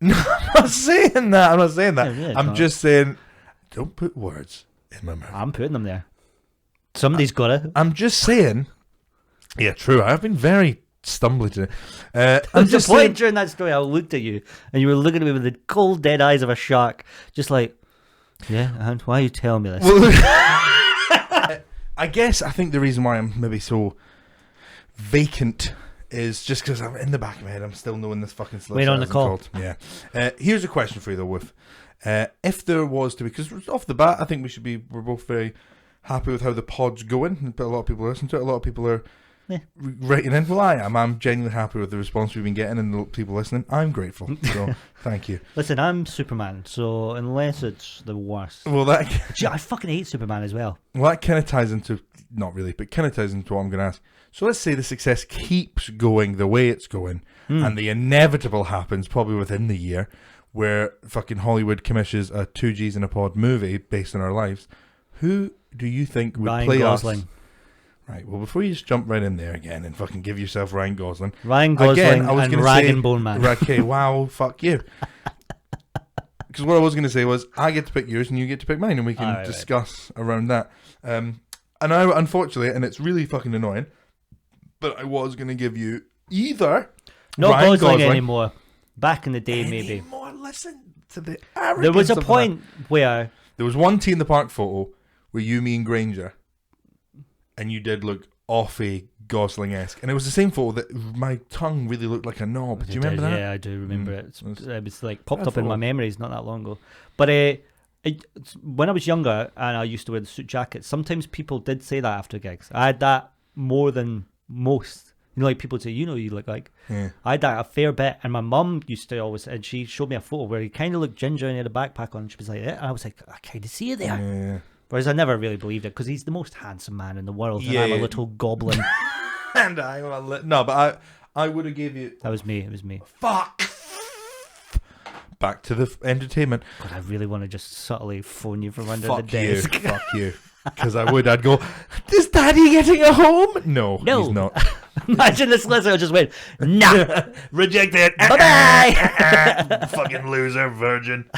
No, I'm not saying that. I'm not saying that. Yeah, it's I'm not. just saying, don't put words in my mouth. I'm putting them there. Somebody's got it. I'm just saying. Yeah, true. I've been very stumbly today. I'm At the just point saying. during that story, I looked at you and you were looking at me with the cold, dead eyes of a shark, just like, "Yeah, and why are you telling me this?" Well, I guess I think the reason why I'm maybe so vacant is just because I'm in the back of my head. I'm still knowing this fucking solicitor. Wait on the hasn't call. called. Yeah. Here's a question for you though, Wolf. If there was to be, because off the bat, I think we're both very happy with how the pod's going. A lot of people listen to it. A lot of people are writing in. Well, I am. I'm genuinely happy with the response we've been getting and the people listening. I'm grateful. So thank you. Listen, I'm Superman, so unless it's the worst. Well, that Gee, I fucking hate Superman as well. kind of ties into, not really, but kind of ties into what I'm going to ask. So let's say the success keeps going the way it's going, and the inevitable happens probably within the year, where fucking Hollywood commissions a 2Gs in a pod movie based on our lives. Who do you think would Ryan play Gosling. us? Right, well, before you just jump right in there again and fucking give yourself Ryan Gosling. Ryan Gosling Again, I was and gonna Rag say- and Bone Man. Okay, wow, fuck you. Because what I was going to say was, I get to pick yours and you get to pick mine, and we can Alright, discuss around that. And I, unfortunately, and it's really fucking annoying, but I was going to give you either Not Ryan Gosling Gosling. anymore. Back in the day, maybe. More, listen to the arrogance. There was a of point that. where There was one Tea in the Park photo where you, me, and Granger, and you did look awfully Gosling-esque, and it was the same photo that my tongue really looked like a knob. Do you remember that? Yeah, I do remember it. It was like popped Bad up in my photo. memories not that long ago. But when I was younger and I used to wear the suit jacket, sometimes people did say that after gigs. I had that more than most. You know, like people say, you look like. Yeah. I had that a fair bit, and my mum used to always, and she showed me a photo where he kind of looked ginger and he had a backpack on, and she was like, and I was like, I kind of see it there. Yeah. Whereas I never really believed it because he's the most handsome man in the world, and I'm a little goblin. And I'm a no, but I would have gave you. That was me. It was me. Fuck. Back to the entertainment. God, I really want to just subtly phone you from under Fuck the you. desk. Fuck you. Because I would. I'd go, is Daddy getting a home? No, he's not. Imagine the solicitor just went, nah. Rejected. Bye-bye. Fucking loser, virgin.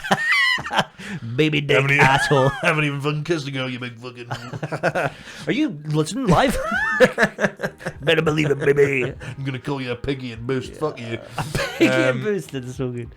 Baby dick asshole. Haven't even fucking kissed a girl, you big fucking... Are you listening live? Better believe it, baby. I'm going to call you a piggy and boost. Fuck you. Piggy and boosted is so good.